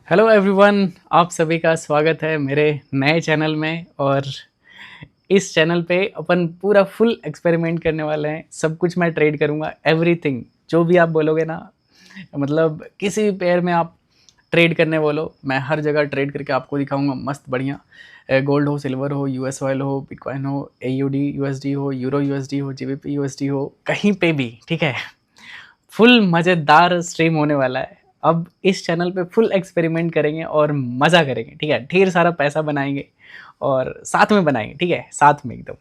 Hello everyone, आप सभी का स्वागत है मेरे नए चैनल में। और इस चैनल पे अपन पूरा फुल एक्सपेरिमेंट करने वाले हैं। सब कुछ मैं ट्रेड करूँगा, एवरीथिंग जो भी आप बोलोगे ना, मतलब किसी भी पेयर में आप ट्रेड करने बोलो, मैं हर जगह ट्रेड करके आपको दिखाऊंगा मस्त बढ़िया। गोल्ड हो, सिल्वर हो, यूएस ऑयल हो, बिटकॉइन हो, एयूडी यूएसडी हो, यूरो यूएसडी हो, जीबीपी यूएसडी हो, कहीं पे भी, ठीक है। फुल मज़ेदार स्ट्रीम होने वाला है। अब इस चैनल पे फुल एक्सपेरिमेंट करेंगे और मज़ा करेंगे, ठीक है। ढेर सारा पैसा बनाएंगे और साथ में बनाएंगे, ठीक है, साथ में एकदम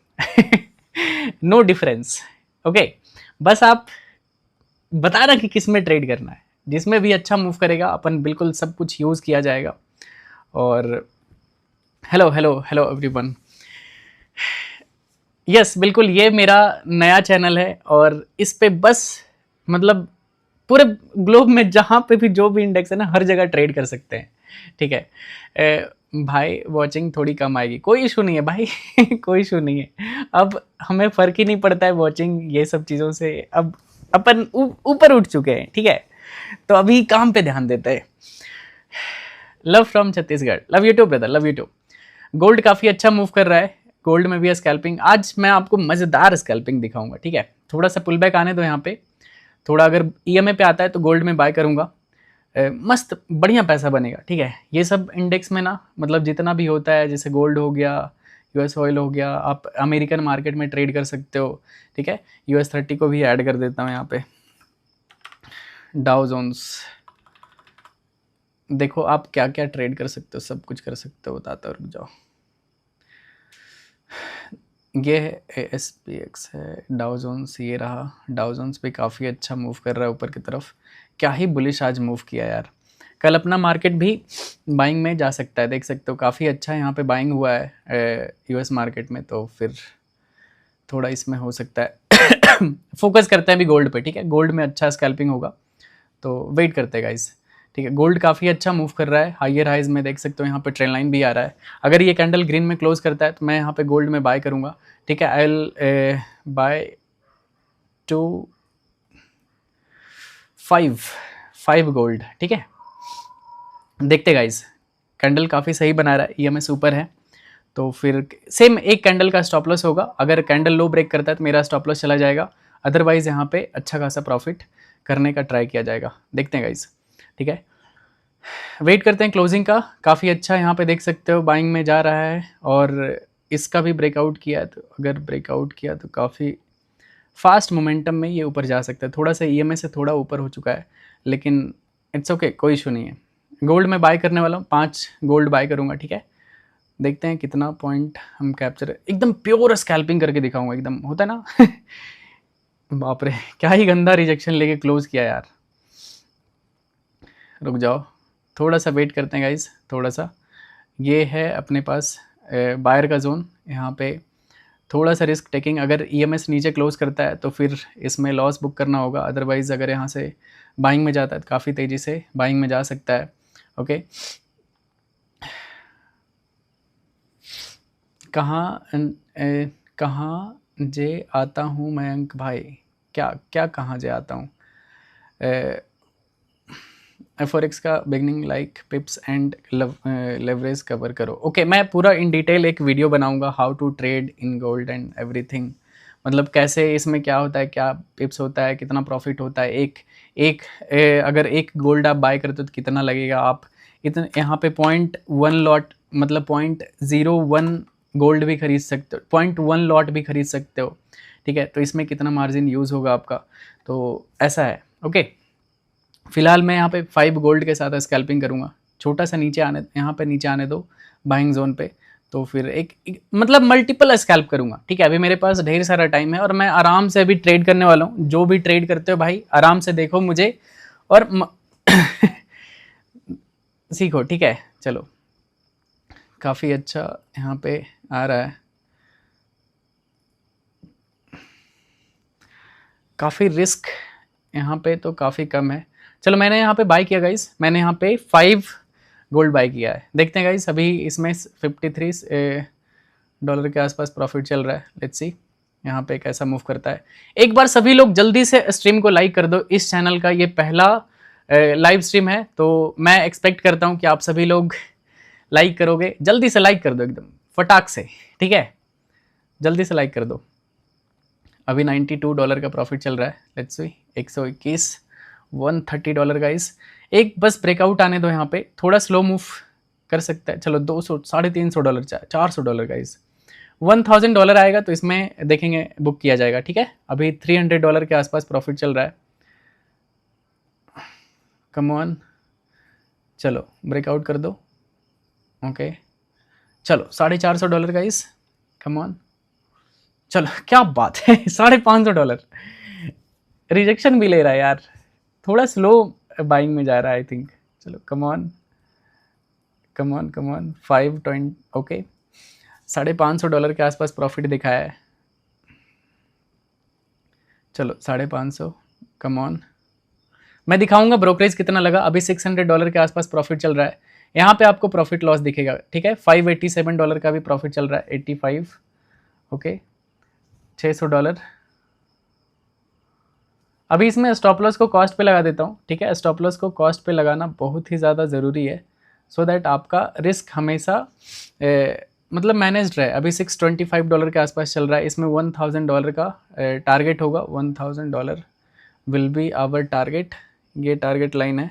नो डिफरेंस। ओके, बस आप बताना कि किस में ट्रेड करना है। जिसमें भी अच्छा मूव करेगा अपन बिल्कुल सब कुछ यूज़ किया जाएगा। और hello hello hello everyone, yes बिल्कुल, ये मेरा नया चैनल है और इस पे बस मतलब पूरे ग्लोब में जहाँ पे भी जो भी इंडेक्स है ना, हर जगह ट्रेड कर सकते हैं, ठीक है। भाई वॉचिंग थोड़ी कम आएगी, कोई इशू नहीं है भाई कोई इशू नहीं है। अब हमें फ़र्क ही नहीं पड़ता है वॉचिंग ये सब चीज़ों से। अब अपन ऊपर उठ चुके हैं, ठीक है। तो अभी काम पे ध्यान देते हैं। Love from Chhattisgarh, love you too brother, love you too. Gold काफ़ी अच्छा मूव कर रहा है, गोल्ड में भी है स्कैल्पिंग। आज मैं आपको मज़ेदार स्कैल्पिंग दिखाऊंगा, ठीक है। थोड़ा सा पुल बैक आने दो यहाँ पे, थोड़ा अगर ईएमए पे आता है तो गोल्ड में बाय करूँगा। मस्त बढ़िया पैसा बनेगा, ठीक है। ये सब इंडेक्स में ना, मतलब जितना भी होता है, जैसे गोल्ड हो गया, यूएस ऑयल हो गया, आप अमेरिकन मार्केट में ट्रेड कर सकते हो, ठीक है। US30 को भी ऐड कर देता हूँ यहाँ पे। डाउ जोन्स देखो, आप क्या क्या ट्रेड कर सकते हो, सब कुछ कर सकते हो, बताता हूँ, रुक जाओ। ये है ASPX है, डाउ जोन्स ये रहा। डाउ जोन्स भी काफ़ी अच्छा मूव कर रहा है ऊपर की तरफ। क्या ही बुलिश आज मूव किया यार। कल अपना मार्केट भी बाइंग में जा सकता है, देख सकते हो काफ़ी अच्छा यहाँ पे बाइंग हुआ है यूएस मार्केट में। तो फिर थोड़ा इसमें हो सकता है फोकस करते हैं अभी गोल्ड पे, ठीक है। गोल्ड में अच्छा स्कैल्पिंग होगा तो वेट करते हैं गाइस, ठीक है। गोल्ड काफ़ी अच्छा मूव कर रहा है, हाइयर हाइज में देख सकते हो, यहाँ पे ट्रेंड लाइन भी आ रहा है। अगर ये कैंडल ग्रीन में क्लोज करता है तो मैं यहाँ पे गोल्ड में बाय करूँगा, ठीक है। I will by two 5 gold, ठीक है। देखते गाइस, कैंडल काफ़ी सही बना रहा है, ईएमएस ऊपर है, तो फिर सेम एक कैंडल का स्टॉप लॉस होगा। अगर कैंडल लो ब्रेक करता है तो मेरा स्टॉप लॉस चला जाएगा, अदरवाइज यहाँ पे अच्छा खासा प्रॉफिट करने का ट्राई किया जाएगा। देखते हैं गाइस, ठीक है। वेट करते हैं क्लोजिंग का। काफ़ी अच्छा यहाँ पे देख सकते हो बाइंग में जा रहा है, और इसका भी ब्रेकआउट किया है, तो अगर ब्रेकआउट किया तो काफ़ी फास्ट मोमेंटम में ये ऊपर जा सकता है। थोड़ा सा ईएमए से थोड़ा ऊपर हो चुका है, लेकिन इट्स ओके, कोई इशू नहीं है। गोल्ड में बाय करने वाला हूँ, 5 गोल्ड बाय करूँगा, ठीक है। देखते हैं कितना पॉइंट हम कैप्चर, एकदम प्योर स्कैल्पिंग करके दिखाऊंगा, एकदम होता है ना बाप रे, क्या ही गंदा रिजेक्शन लेके क्लोज किया यार। रुक जाओ, थोड़ा सा वेट करते हैं गाइज, थोड़ा सा। ये है अपने पास बायर का जोन, यहाँ पे थोड़ा सा रिस्क टेकिंग। अगर ईएमएस नीचे क्लोज करता है तो फिर इसमें लॉस बुक करना होगा, अदरवाइज़ अगर यहाँ से बाइंग में जाता है तो काफ़ी तेज़ी से बाइंग में जा सकता है। ओके, कहाँ कहाँ जे आता हूँ मयंक भाई, क्या क्या कहाँ जे आता हूँ। Forex का beginning like pips and leverage cover करो। ओके, मैं पूरा इन डिटेल एक वीडियो बनाऊंगा, how to trade in gold and everything. मतलब कैसे इसमें क्या होता है, क्या पिप्स होता है, कितना प्रॉफिट होता है। एक एक अगर एक गोल्ड आप बाय करते हो तो कितना लगेगा। आप इतने यहाँ पे 0.1 लॉट, मतलब 0.01 गोल्ड भी खरीद सकते हो, 0.1 लॉट भी खरीद सकते हो, ठीक है। तो इसमें कितना मार्जिन यूज़ होगा आपका, तो ऐसा है। ओके, फिलहाल मैं यहाँ पे 5 गोल्ड के साथ स्कैल्पिंग करूँगा। छोटा सा नीचे आने, यहाँ पे नीचे आने दो बाइंग जोन पे, तो फिर एक मतलब मल्टीपल स्कैल्प करूँगा, ठीक है। अभी मेरे पास ढेर सारा टाइम है और मैं आराम से अभी ट्रेड करने वाला हूँ। जो भी ट्रेड करते हो भाई, आराम से देखो मुझे और सीखो, ठीक है। चलो, काफ़ी अच्छा यहाँ पे आ रहा है, काफ़ी रिस्क यहाँ पे तो काफ़ी कम है। चलो, मैंने यहाँ पे बाय किया गाइस, मैंने यहाँ पे 5 गोल्ड बाय किया है। देखते हैं गाइस, अभी इसमें 53 डॉलर के आसपास प्रॉफिट चल रहा है। लेट्स सी यहाँ पे कैसा मूव करता है। एक बार सभी लोग जल्दी से स्ट्रीम को लाइक कर दो। इस चैनल का ये पहला लाइव स्ट्रीम है, तो मैं एक्सपेक्ट करता हूँ कि आप सभी लोग लाइक करोगे। जल्दी से लाइक कर दो एकदम फटाक से, ठीक है, जल्दी से लाइक कर दो। अभी $92 का प्रॉफिट चल रहा है। Let's C, 121, $130 guys. एक बस ब्रेकआउट आने दो यहाँ पे, थोड़ा स्लो मूव कर सकता है। चलो 200, $350, $400 गाइस। $1000 आएगा तो इसमें देखेंगे बुक किया जाएगा, ठीक है। अभी $300 के आसपास प्रॉफिट चल रहा है। कम ऑन, चलो ब्रेकआउट कर दो। ओके चलो $450 गाइस, कम ऑन, चलो क्या बात है। $550 रिजेक्शन भी ले रहा है यार, थोड़ा स्लो बाइंग में जा रहा है आई थिंक। चलो come on come on come on, 520, okay, $550 के आसपास प्रॉफिट दिखाया है। चलो 550, कम ऑन, मैं दिखाऊंगा ब्रोकरेज कितना लगा। अभी $600 के आसपास प्रॉफिट चल रहा है, यहाँ पे आपको प्रॉफिट लॉस दिखेगा, ठीक है। $587 का भी प्रॉफिट चल रहा है, 85, ओके, $600। अभी इसमें स्टॉप लॉस को कॉस्ट पे लगा देता हूँ, ठीक है। स्टॉप लॉस को कॉस्ट पे लगाना बहुत ही ज़्यादा ज़रूरी है, सो दैट आपका रिस्क हमेशा मतलब मैनेज्ड रहे। अभी $625 के आसपास चल रहा है, इसमें $1000 का टारगेट होगा। $1000 विल बी आवर टारगेट, ये टारगेट लाइन है।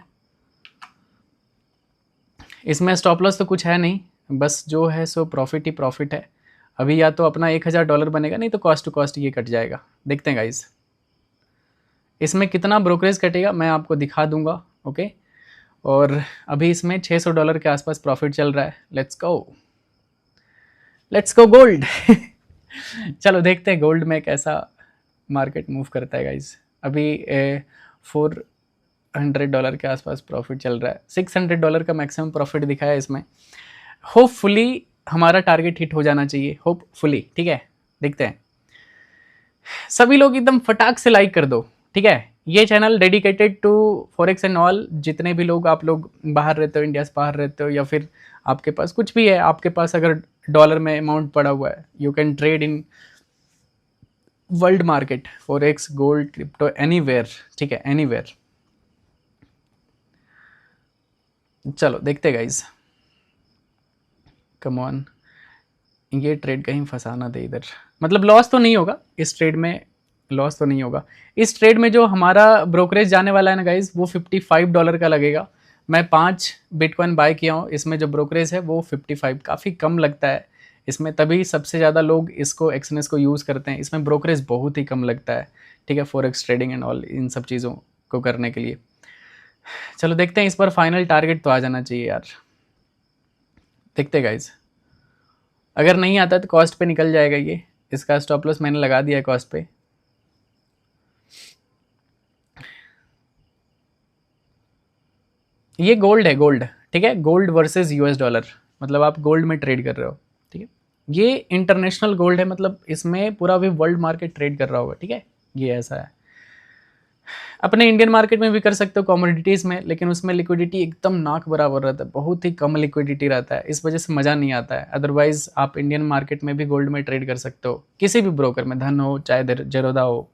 इसमें स्टॉप लॉस तो कुछ है नहीं, बस जो है सो प्रॉफिट ही प्रॉफिट है। अभी या तो अपना $1000 बनेगा, नहीं तो कॉस्ट टू कॉस्ट ये कट जाएगा। देखते हैं गाइस इसमें कितना ब्रोकरेज कटेगा, मैं आपको दिखा दूंगा, ओके। और अभी इसमें $600 के आसपास प्रॉफिट चल रहा है। Let's go gold. चलो देखते हैं गोल्ड में कैसा मार्केट मूव करता है गाइस। अभी $400 के आसपास प्रॉफिट चल रहा है, $600 का मैक्सिमम प्रॉफिट दिखाया है इसमें। होपफुली हमारा टारगेट हिट हो जाना चाहिए, होपफुली, ठीक है। देखते हैं, सभी लोग एकदम फटाक से लाइक कर दो, ठीक है। ये channel dedicated to forex and all. जितने भी लोग, आप लोग बाहर रहते हो, इंडिया से बाहर रहते हो, या फिर आपके पास कुछ भी है, आपके पास अगर डॉलर में अमाउंट पड़ा हुआ है, you can trade in world market, forex, gold, crypto, anywhere, ठीक है, एनीवेयर। चलो देखते गाइज, कम ऑन, ये ट्रेड कहीं फंसाना दे इधर, मतलब लॉस तो नहीं होगा इस ट्रेड में, लॉस तो नहीं होगा इस ट्रेड में। जो हमारा ब्रोकरेज जाने वाला है ना गाइज, वो $55 का लगेगा। मैं 5 बिटकॉइन बाय किया हूँ, इसमें जो ब्रोकरेज है वो 55, काफ़ी कम लगता है इसमें, तभी सबसे ज़्यादा लोग इसको, एक्सनेस को यूज़ करते हैं। इसमें ब्रोकरेज बहुत ही कम लगता है, ठीक है, फॉरेक्स ट्रेडिंग एंड ऑल, इन सब चीज़ों को करने के लिए। चलो देखते हैं, इस पर फाइनल टारगेट तो आ जाना चाहिए यार। देखते गाइज, अगर नहीं आता तो कॉस्ट पे निकल जाएगा ये। इसका स्टॉप लॉस मैंने लगा दिया है कॉस्ट पे। ये गोल्ड है, गोल्ड, ठीक है, गोल्ड वर्सेस US डॉलर, मतलब आप गोल्ड में ट्रेड कर रहे हो, ठीक है। ये इंटरनेशनल गोल्ड है, मतलब इसमें पूरा भी वर्ल्ड मार्केट ट्रेड कर रहा होगा, ठीक है। ये ऐसा है, अपने इंडियन मार्केट में भी कर सकते हो कमोडिटीज़ में, लेकिन उसमें लिक्विडिटी एकदम नाक बराबर रहता है, बहुत ही कम लिक्विडिटी रहता है, इस वजह से मज़ा नहीं आता है। अदरवाइज आप इंडियन मार्केट में भी गोल्ड में ट्रेड कर सकते हो, किसी भी ब्रोकर में, धन हो चाहे जेरोदा हो,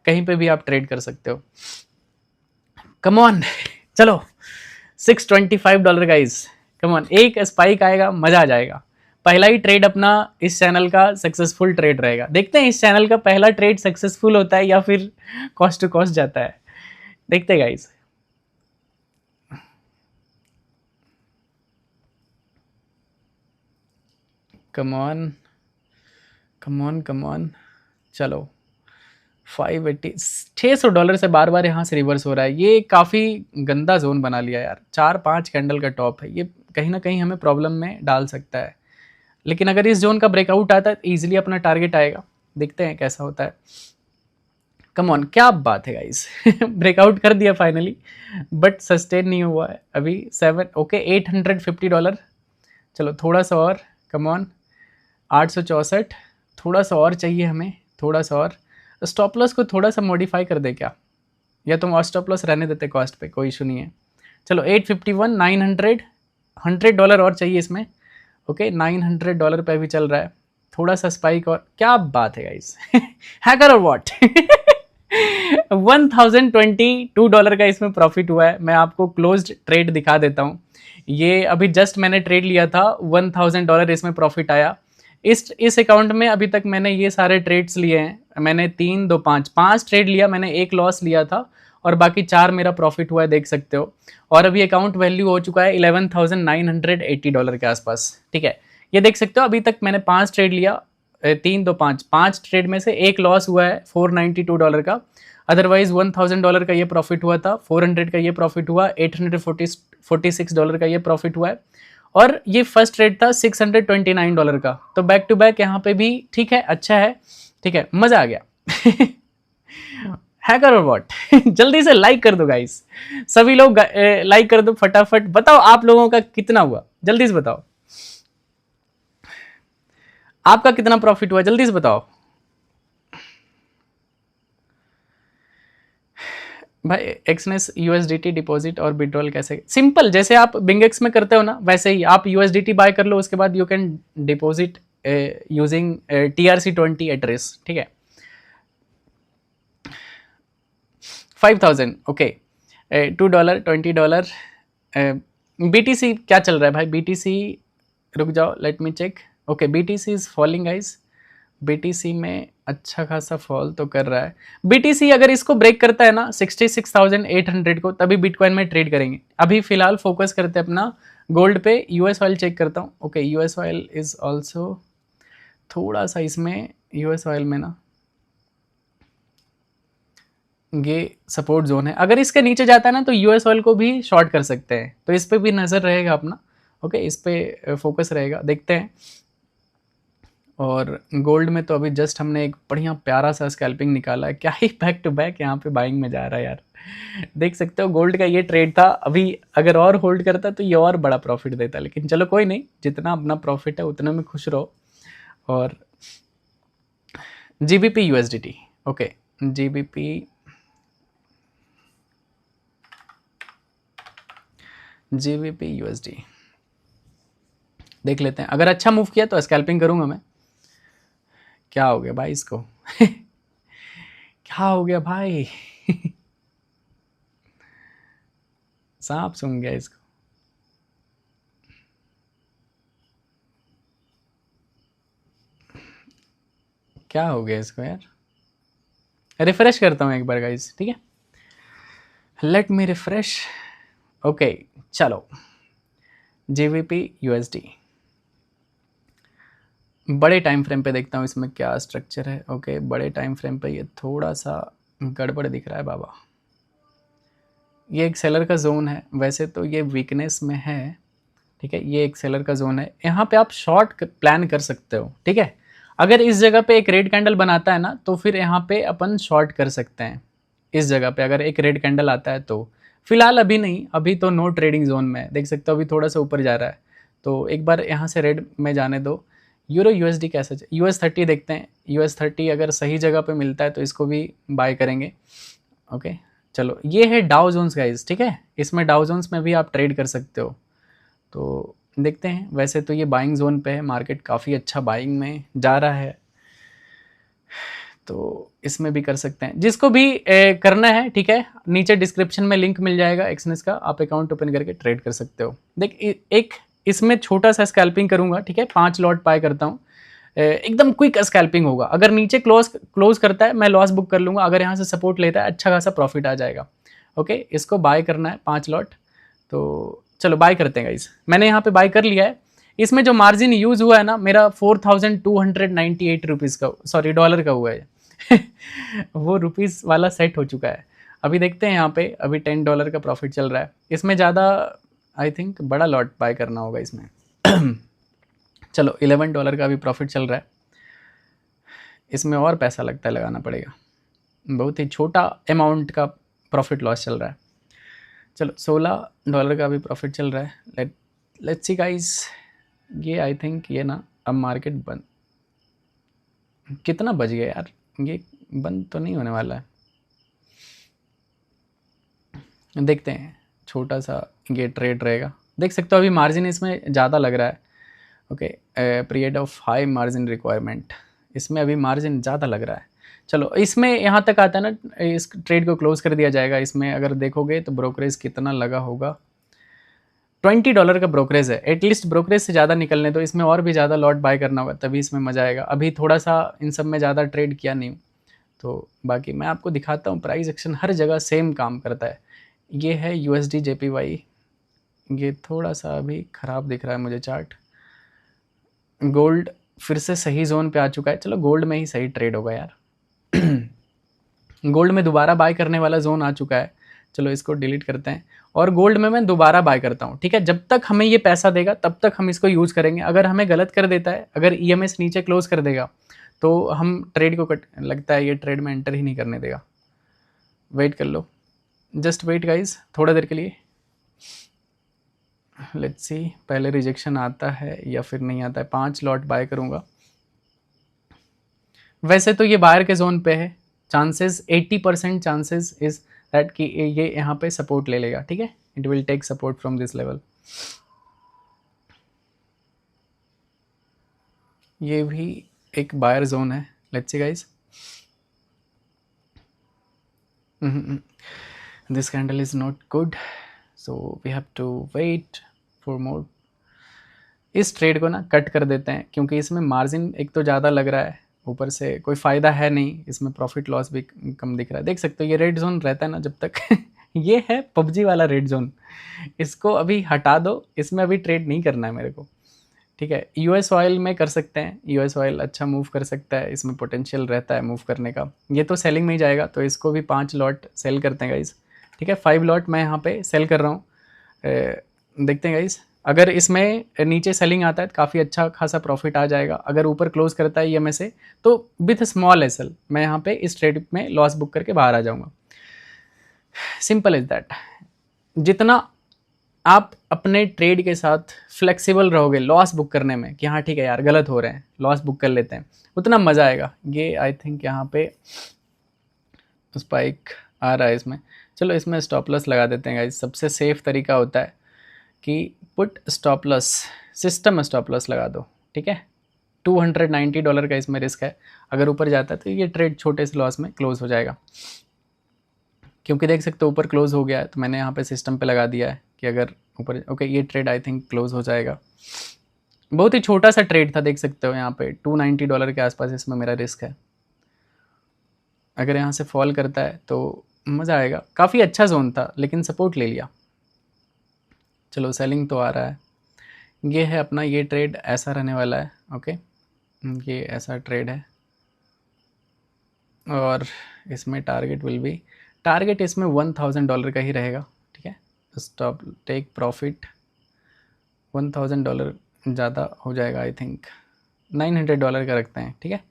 कहीं पे भी आप ट्रेड कर सकते हो। कम ऑन, चलो $625 गाइस, कम ऑन, एक स्पाइक आएगा, मज़ा आ जाएगा। पहला ही ट्रेड अपना इस चैनल का सक्सेसफुल ट्रेड रहेगा। देखते हैं इस चैनल का पहला ट्रेड सक्सेसफुल होता है या फिर कॉस्ट टू कॉस्ट जाता है, देखते हैं guys. Come on come on come on, चलो 580, $600 से बार बार यहाँ से रिवर्स हो रहा है। ये काफ़ी गंदा जोन बना लिया यार, 4-5 कैंडल का टॉप है, ये कहीं ना कहीं हमें प्रॉब्लम में डाल सकता है। लेकिन अगर इस जोन का ब्रेकआउट आता है तो ईजिली अपना टारगेट आएगा, देखते हैं कैसा होता है। कम ऑन, क्या बात है गाइस। ब्रेकआउट कर दिया फाइनली, बट सस्टेन नहीं हुआ है अभी। $850, चलो थोड़ा सा और, कम ऑन, 864, थोड़ा सा और चाहिए हमें, थोड़ा सा और। स्टॉप लॉस को थोड़ा सा मॉडिफाई कर दे क्या, या तुम स्टॉप लॉस रहने देते कॉस्ट पे, कोई इशू नहीं है। चलो 851, 900, $100 और चाहिए इसमें, ओके। $900 पे भी चल रहा है, थोड़ा सा स्पाइक और, क्या बात है गाइस। हैकर और व्हाट। $1022 का इसमें प्रॉफिट हुआ है। मैं आपको क्लोज्ड ट्रेड दिखा देता हूँ। ये अभी जस्ट मैंने ट्रेड लिया था, $1000 इसमें प्रॉफिट आया। इस अकाउंट में अभी तक मैंने ये सारे ट्रेड्स लिए हैं। मैंने 3 2 5 5 ट्रेड लिया, मैंने एक लॉस लिया था और बाकी 4 मेरा प्रॉफिट हुआ है, देख सकते हो। और अभी अकाउंट वैल्यू हो चुका है $11,980 के आसपास, ठीक है। ये देख सकते हो, अभी तक मैंने 5 ट्रेड लिया, 3 2 5 5 ट्रेड में से एक लॉस हुआ है $492 का। अदरवाइज $1000 का ये प्रॉफिट हुआ था, 400 का ये प्रॉफिट हुआ, $846 का ये प्रॉफिट हुआ है, और ये फर्स्ट ट्रेड था $629 का। तो बैक टू बैक यहाँ पे भी ठीक है, अच्छा है, ठीक है, मजा आ गया। हैकर और व्हाट। जल्दी से लाइक कर दो गाइस, सभी लोग लाइक कर दो फटाफट। बताओ आप लोगों का कितना हुआ, जल्दी से बताओ, आपका कितना प्रॉफिट हुआ, जल्दी से बताओ भाई। एक्सनेस यूएसडीटी डिपॉजिट और विड्रॉल कैसे? सिंपल, जैसे आप बिंगेक्स में करते हो ना, वैसे ही आप यूएसडीटी बाय कर लो, उसके बाद you can deposit using TRC20 address, ठीक है। 5000, ओके, $2 $20। BTC क्या चल रहा है भाई? BTC, रुक जाओ, let me check. Okay, BTC is falling guys. BTC में अच्छा खासा फॉल तो कर रहा है। BTC अगर इसको ब्रेक करता है ना 66,800 को, तभी बिटकॉइन में ट्रेड करेंगे। अभी फिलहाल फोकस करते हैं अपना गोल्ड पे। यूएस ऑयल चेक करता हूँ। Okay, US oil is also थोड़ा सा, इसमें यूएस ऑयल में ना ये सपोर्ट जोन है, अगर इसके नीचे जाता है ना तो यूएस ऑयल को भी शॉर्ट कर सकते हैं, तो इस पे भी नज़र रहेगा अपना। ओके, इस पे फोकस रहेगा, देखते हैं। और गोल्ड में तो अभी जस्ट हमने एक बढ़िया प्यारा सा स्कैल्पिंग निकाला है, क्या ही बैक टू बैक यहाँ पे बाइंग में जा रहा है यार। देख सकते हो गोल्ड का ये ट्रेड था, अभी अगर और होल्ड करता तो ये और बड़ा प्रॉफिट देता, लेकिन चलो कोई नहीं, जितना अपना प्रॉफिट है उतना में खुश रहो। और GBP USDT, okay, GBP USD देख लेते हैं। अगर अच्छा मूव किया तो स्कैल्पिंग करूंगा मैं। क्या हो गया भाई इसको? क्या हो गया भाई? सांप सूंघ गया इसको। क्या हो गया इसको यार? रिफ्रेश करता हूँ एक बार गाइस, ठीक है, लेट मी रिफ्रेश। ओके, चलो, GBP USD बड़े टाइम फ्रेम पे देखता हूँ इसमें क्या स्ट्रक्चर है। ओके, बड़े टाइम फ्रेम पे ये थोड़ा सा गड़बड़ दिख रहा है बाबा। ये एक सेलर का जोन है, वैसे तो ये वीकनेस में है, ठीक है, ये एक सेलर का जोन है, यहाँ पे आप शॉर्ट प्लान कर सकते हो, ठीक है। अगर इस जगह पे एक रेड कैंडल बनाता है ना तो फिर यहाँ पे अपन शॉर्ट कर सकते हैं। इस जगह पे अगर एक रेड कैंडल आता है तो, फिलहाल अभी नहीं, अभी तो नो ट्रेडिंग जोन में, देख सकते हो अभी थोड़ा सा ऊपर जा रहा है, तो एक बार यहाँ से रेड में जाने दो। यूरो USD कैसे? US30 देखते हैं। US30 अगर सही जगह पे मिलता है तो इसको भी बाय करेंगे। ओके, चलो, ये है डाउ जोन्स गाइस, ठीक है, इसमें डाउ जोन्स में भी आप ट्रेड कर सकते हो, तो देखते हैं। वैसे तो ये बाइंग जोन पे है, मार्केट काफ़ी अच्छा बाइंग में जा रहा है, तो इसमें भी कर सकते हैं। जिसको भी करना है, ठीक है, नीचे डिस्क्रिप्शन में लिंक मिल जाएगा एक्सनेस का, आप अकाउंट ओपन करके ट्रेड कर सकते हो। देख, एक इसमें छोटा सा स्कैल्पिंग करूंगा, ठीक है, 5 लॉट बाय करता हूँ, एकदम क्विक स्कैल्पिंग होगा। अगर नीचे क्लोज करता है मैं लॉस बुक कर लूँगा, अगर यहाँ से सपोर्ट लेता है अच्छा खासा प्रॉफिट आ जाएगा। ओके, इसको बाय करना है 5 लॉट, तो चलो बाय करते हैं गाइस। मैंने यहाँ पे बाय कर लिया है। इसमें जो मार्जिन यूज हुआ है ना मेरा 4298 रुपीज़ का, सॉरी डॉलर का हुआ है। वो रुपीज़ वाला सेट हो चुका है। अभी देखते हैं यहाँ पे, अभी $10 का प्रॉफिट चल रहा है। इसमें ज़्यादा आई थिंक बड़ा लॉट बाय करना होगा इसमें। चलो, $11 का भी प्रॉफिट चल रहा है, इसमें और पैसा लगता है, लगाना पड़ेगा, बहुत ही छोटा अमाउंट का प्रॉफिट लॉस चल रहा है। चलो, $16 का भी प्रॉफिट चल रहा है। लेट्स सी गाइस, ये आई थिंक ये ना अब मार्केट बंद, कितना बज गया यार, ये बंद तो नहीं होने वाला है, देखते हैं। छोटा सा ये ट्रेड रहेगा, देख सकते हो अभी मार्जिन इसमें ज़्यादा लग रहा है। Okay, period of high margin requirement, इसमें अभी मार्जिन ज़्यादा लग रहा है। चलो इसमें यहाँ तक आता है ना, इस ट्रेड को क्लोज कर दिया जाएगा। इसमें अगर देखोगे तो ब्रोकरेज कितना लगा होगा, $20 का ब्रोकरेज है। एटलीस्ट ब्रोकरेज से ज़्यादा निकलने दो, इसमें और भी ज़्यादा लॉट बाय करना होगा तभी इसमें मज़ा आएगा। अभी थोड़ा सा इन सब में ज़्यादा ट्रेड किया नहीं, तो बाकी मैं आपको दिखाता हूँ। प्राइस एक्शन हर जगह सेम काम करता है। ये है USD JPY, ये थोड़ा सा अभी ख़राब दिख रहा है मुझे चार्ट। गोल्ड फिर से सही जोन पे आ चुका है। चलो गोल्ड में ही सही ट्रेड होगा यार। गोल्ड में दोबारा बाय करने वाला जोन आ चुका है। चलो इसको डिलीट करते हैं और गोल्ड में मैं दोबारा बाय करता हूँ, ठीक है। जब तक हमें ये पैसा देगा तब तक हम इसको यूज़ करेंगे। अगर हमें गलत कर देता है, अगर EMS नीचे क्लोज कर देगा तो हम ट्रेड को लगता है ये ट्रेड में एंटर ही नहीं करने देगा। वेट कर लो, जस्ट वेट गाइज थोड़ा देर के लिए। लेट्स सी पहले रिजेक्शन आता है या फिर नहीं आता है। 5 लॉट बाय करूँगा। वैसे तो ये बायर के जोन पे है, चांसेस 80% चांसेस इज दैट कि ये यहाँ पे सपोर्ट ले लेगा, ठीक है। It will take support from this level. ये भी एक बायर जोन है। Let's see guys, this candle is not good, so we have to wait for more. इस ट्रेड को ना कट कर देते हैं क्योंकि इसमें मार्जिन एक तो ज़्यादा लग रहा है, ऊपर से कोई फ़ायदा है नहीं, इसमें प्रॉफिट लॉस भी कम दिख रहा है। देख सकते हो ये रेड जोन रहता है ना जब तक ये है PUBG वाला रेड जोन, इसको अभी हटा दो, इसमें अभी ट्रेड नहीं करना है मेरे को, ठीक है। US ऑयल में कर सकते हैं, US ऑयल अच्छा मूव कर सकता है, इसमें पोटेंशियल रहता है मूव करने का। ये तो सेलिंग में ही जाएगा, तो इसको भी 5 लॉट सेल करते हैं गाइस, ठीक है। 5 लॉट मैं यहाँ पे सेल कर रहा हूँ। देखते हैं गाइस, अगर इसमें नीचे सेलिंग आता है तो काफ़ी अच्छा खासा प्रॉफिट आ जाएगा। अगर ऊपर क्लोज करता है EMS से तो विथ स्मॉल एसएल मैं यहाँ पे इस ट्रेड में लॉस बुक करके बाहर आ जाऊँगा। Simple is that. जितना आप अपने ट्रेड के साथ फ्लेक्सिबल रहोगे लॉस बुक करने में कि हाँ ठीक है यार गलत हो रहे हैं, लॉस बुक कर लेते हैं, उतना मज़ा आएगा। ये आई थिंक यहाँ पे स्पाइक आ रहा है इसमें। चलो इसमें स्टॉप लॉस लगा देते हैं गाइस। सबसे सेफ तरीका होता है कि put stop loss, system stop loss लगा दो, ठीक है। $290 का इसमें रिस्क है। अगर ऊपर जाता है तो ये ट्रेड छोटे से लॉस में क्लोज हो जाएगा, क्योंकि देख सकते हो ऊपर क्लोज हो गया है, तो मैंने यहाँ पे सिस्टम पे लगा दिया है कि अगर ऊपर ओके ये ट्रेड आई थिंक क्लोज हो जाएगा। बहुत ही छोटा सा ट्रेड था, देख सकते हो यहाँ पे $290 के आसपास इसमें मेरा रिस्क है। अगर यहाँ से फॉल करता है तो मज़ा आएगा। काफ़ी अच्छा जोन था लेकिन सपोर्ट ले लिया। चलो सेलिंग तो आ रहा है। ये है अपना, ये ट्रेड ऐसा रहने वाला है, ओके। ये ऐसा ट्रेड है और इसमें टारगेट विल बी, टारगेट इसमें $1000 का ही रहेगा, ठीक है। स्टॉप टेक प्रॉफिट $1000 ज़्यादा हो जाएगा, आई थिंक $900 का रखते हैं, ठीक है।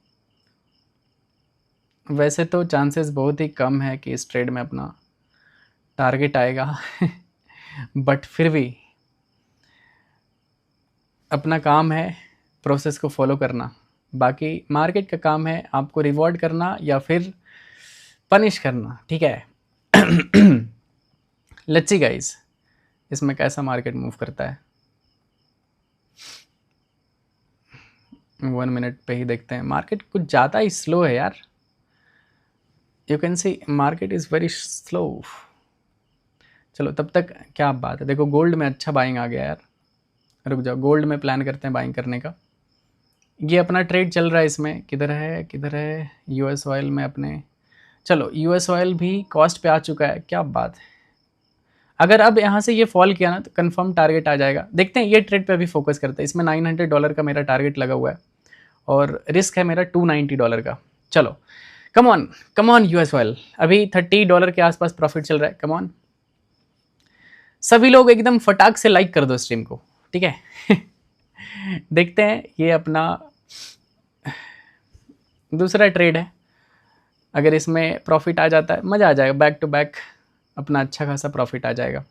वैसे तो चांसेस बहुत ही कम है कि इस ट्रेड में अपना टारगेट आएगा बट फिर भी अपना काम है प्रोसेस को फॉलो करना। बाकी मार्केट का काम है आपको रिवॉर्ड करना या फिर पनिश करना, ठीक है। लेट्स सी गाइस इसमें कैसा मार्केट मूव करता है। 1 मिनट पे ही देखते हैं। मार्केट कुछ ज़्यादा ही स्लो है यार, you can see market is very slow. चलो तब तक क्या बात है, देखो गोल्ड में अच्छा बाइंग आ गया यार। रुक जाओ, गोल्ड में प्लान करते हैं बाइंग करने का। ये अपना ट्रेड चल रहा है, इसमें किधर है US ऑयल में अपने। चलो US ऑयल भी कॉस्ट पे आ चुका है, क्या बात है। अगर अब यहाँ से ये फॉल किया ना तो कंफर्म टारगेट आ जाएगा। देखते हैं, ये ट्रेड पे अभी फोकस करते हैं। इसमें $900 का मेरा टारगेट लगा हुआ है और रिस्क है मेरा $290 का। चलो कम ऑन US ऑयल, अभी $30 के आसपास प्रॉफिट चल रहा है। कम ऑन सभी लोग एकदम फटाक से लाइक कर दो स्ट्रीम को, ठीक है। देखते हैं, ये अपना दूसरा ट्रेड है। अगर इसमें प्रॉफिट आ जाता है मज़ा आ जाएगा, बैक टू बैक अपना अच्छा खासा प्रॉफिट आ जाएगा।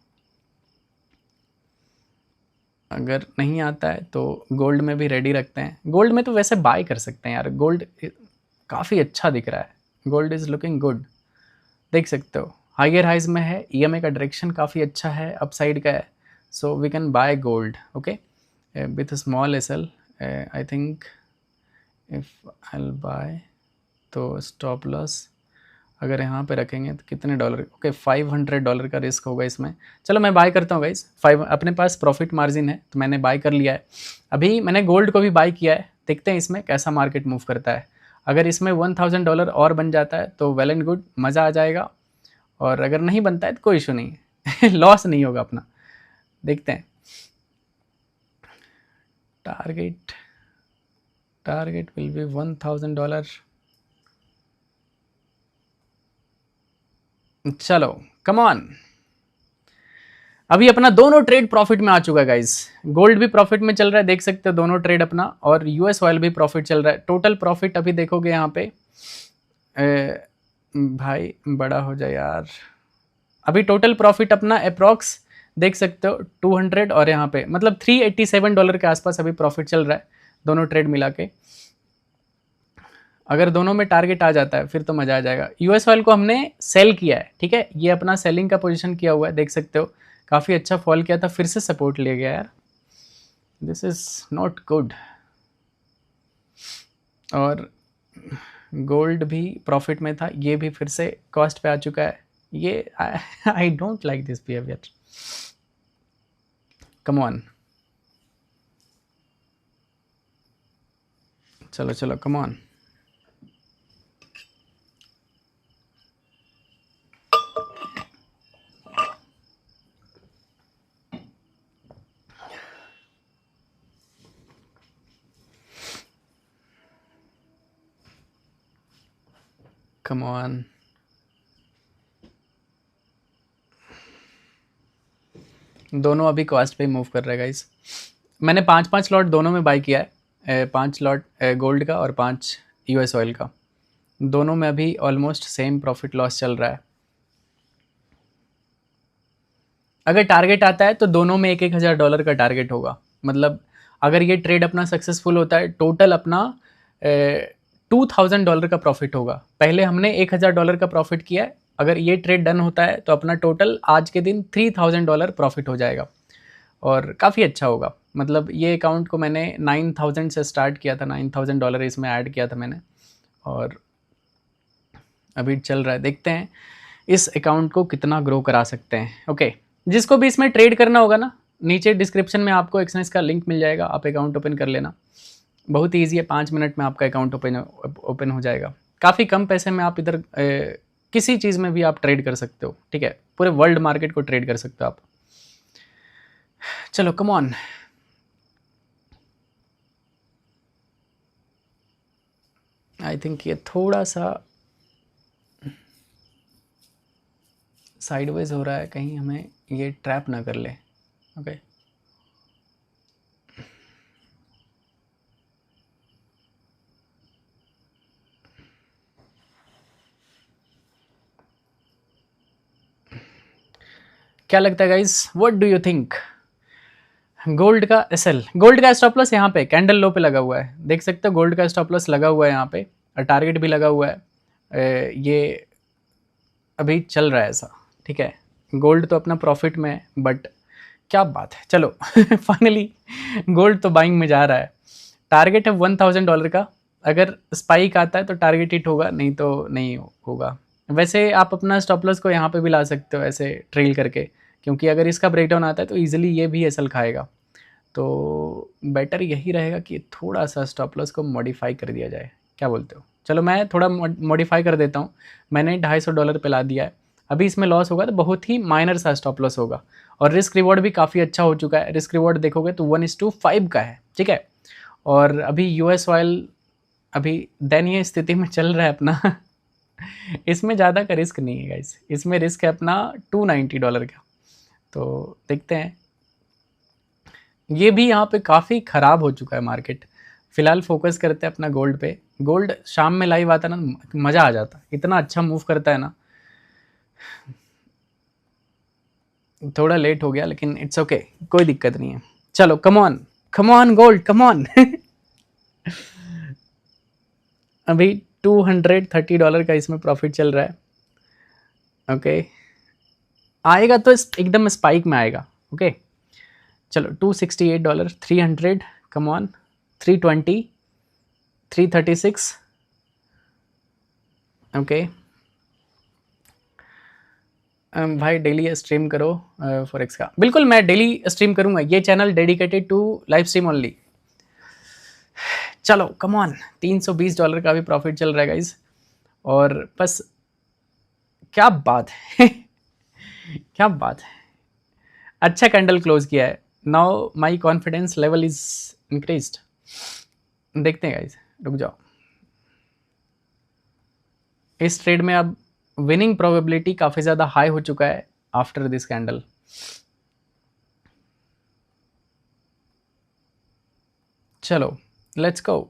अगर नहीं आता है तो गोल्ड में भी रेडी रखते हैं। गोल्ड में तो वैसे बाय कर सकते हैं यार, गोल्ड काफ़ी अच्छा दिख रहा है, गोल्ड इज़ लुकिंग गुड। देख सकते हो हाइयर हाइज में है, EMA का डायरेक्शन काफ़ी अच्छा है, अपसाइड का है, so we can buy gold, okay, with small SL। I think if I buy तो स्टॉप लॉस अगर यहाँ पे रखेंगे तो कितने डॉलर, ओके $500 का रिस्क होगा इसमें। चलो मैं बाय करता हूँ गाइस, अपने पास प्रॉफिट मार्जिन है तो मैंने बाय कर लिया है। अभी मैंने गोल्ड को भी बाय किया है, देखते हैं इसमें कैसा मार्केट मूव करता है। अगर इसमें $1000 और बन जाता है तो वेल एंड गुड, मज़ा आ जाएगा। और अगर नहीं बनता है तो कोई इशू नहीं है लॉस नहीं होगा अपना। देखते हैं टारगेट विल बी $1000। चलो कम ऑन, अभी अपना दोनों ट्रेड प्रॉफिट में आ चुका है गाइस। गोल्ड भी प्रॉफिट में चल रहा है, देख सकते हो दोनों ट्रेड अपना, और यूएस ऑयल भी प्रॉफिट चल रहा है। टोटल प्रॉफिट अभी देखोगे यहाँ पे भाई बड़ा हो जाए यार, अभी टोटल प्रॉफिट अपना अप्रॉक्स देख सकते हो 200, और यहाँ पे मतलब $387 के आसपास अभी प्रॉफिट चल रहा है दोनों ट्रेड मिला के। अगर दोनों में टारगेट आ जाता है फिर तो मज़ा आ जाएगा। यूएस ऑयल को हमने सेल किया है, ठीक है, ये अपना सेलिंग का पोजीशन किया हुआ है, देख सकते हो काफ़ी अच्छा फॉल किया था, फिर से सपोर्ट ले गया यार, दिस इज़ नॉट गुड। और गोल्ड भी प्रॉफिट में था, ये भी फिर से कॉस्ट पे आ चुका है। ये I don't like this behaviour, come on, चलो चलो कम ऑन। कम ऑन, दोनों अभी कॉस्ट पे मूव कर रहे हैं गाइस। मैंने 5-5 लॉट दोनों में बाय किया है, 5 लॉट गोल्ड का और 5 यूएस ऑयल का, दोनों में अभी ऑलमोस्ट सेम प्रॉफिट लॉस चल रहा है। अगर टारगेट आता है तो दोनों में $1,000 का टारगेट होगा, मतलब अगर ये ट्रेड अपना सक्सेसफुल होता है टोटल अपना $2,000 का प्रॉफिट होगा। पहले हमने $1,000 का प्रॉफिट किया है, अगर ये ट्रेड डन होता है तो अपना टोटल आज के दिन $3,000 प्रॉफिट हो जाएगा और काफ़ी अच्छा होगा। मतलब ये अकाउंट को मैंने 9,000 से स्टार्ट किया था, $9,000 इसमें ऐड किया था मैंने, और अभी चल रहा है। देखते हैं इस अकाउंट को कितना ग्रो करा सकते हैं। ओके, जिसको भी इसमें ट्रेड करना होगा ना, नीचे डिस्क्रिप्शन में आपको एक्सचेंज का लिंक मिल जाएगा, आप अकाउंट ओपन कर लेना, बहुत ईजी है, 5 मिनट में आपका अकाउंट ओपन हो जाएगा। काफ़ी कम पैसे में आप इधर किसी चीज़ में भी आप ट्रेड कर सकते हो, ठीक है, पूरे वर्ल्ड मार्केट को ट्रेड कर सकते हो आप। चलो कम ऑन, आई थिंक ये थोड़ा सा साइडवेज हो रहा है, कहीं हमें ये ट्रैप ना कर ले। ओके क्या लगता है guys, what do you think? Gold का एसएल, गोल्ड का स्टॉप लॉस यहाँ पे कैंडल लो पे लगा हुआ है, देख सकते हो गोल्ड का स्टॉप लॉस लगा हुआ है यहाँ पे, और टारगेट भी लगा हुआ है। ये अभी चल रहा है ऐसा, ठीक है, गोल्ड तो अपना प्रॉफिट में है, बट क्या बात है, चलो फाइनली गोल्ड तो बाइंग में जा रहा है। टारगेट है $1,000 का, अगर स्पाइक आता है तो टारगेट हिट होगा, नहीं तो नहीं होगा। वैसे आप अपना स्टॉप लॉस को यहाँ पे भी ला सकते हो ऐसे ट्रेल करके, क्योंकि अगर इसका ब्रेकडाउन आता है तो ईजिली ये भी एसएल खाएगा, तो बेटर यही रहेगा कि थोड़ा सा स्टॉप लॉस को मॉडिफाई कर दिया जाए, क्या बोलते हो? चलो मैं थोड़ा मॉडिफाई कर देता हूँ, मैंने $250 पे ला दिया है। अभी इसमें लॉस होगा तो बहुत ही माइनर सा स्टॉप लॉस होगा, और रिस्क रिवॉर्ड भी काफ़ी अच्छा हो चुका है। रिस्क रिवॉर्ड देखोगे तो 1:5 का है, ठीक है, और अभी यूएस ऑयल अभी दयनीय स्थिति में चल रहा है अपना इसमें ज़्यादा का रिस्क नहीं है गाइस, इसमें रिस्क है अपना $290 का, तो देखते हैं। ये भी यहाँ पे काफ़ी ख़राब हो चुका है मार्केट। फिलहाल फोकस करते हैं अपना गोल्ड पे। गोल्ड शाम में लाइव आता ना, मज़ा आ जाता, इतना अच्छा मूव करता है ना। थोड़ा लेट हो गया लेकिन इट्स ओके, कोई दिक्कत नहीं है। चलो come on gold, come on अभी $230 का इसमें प्रॉफिट चल रहा है। ओके, आएगा तो एकदम स्पाइक में आएगा। ओके चलो $268, 300, कम ऑन, 320, 336, ओके भाई डेली स्ट्रीम करो फॉरेक्स का। बिल्कुल मैं डेली स्ट्रीम करूंगा, ये channel dedicated to live stream only. चलो कम ऑन, $320 का भी प्रॉफिट चल रहा है गाइज। और बस क्या बात है क्या बात है, अच्छा कैंडल क्लोज किया है। Now my confidence level is increased. देखते हैं गाइज, रुक जाओ। इस ट्रेड में अब विनिंग प्रोबेबिलिटी काफ़ी ज़्यादा हाई हो चुका है आफ्टर दिस कैंडल। चलो लेट्स गो,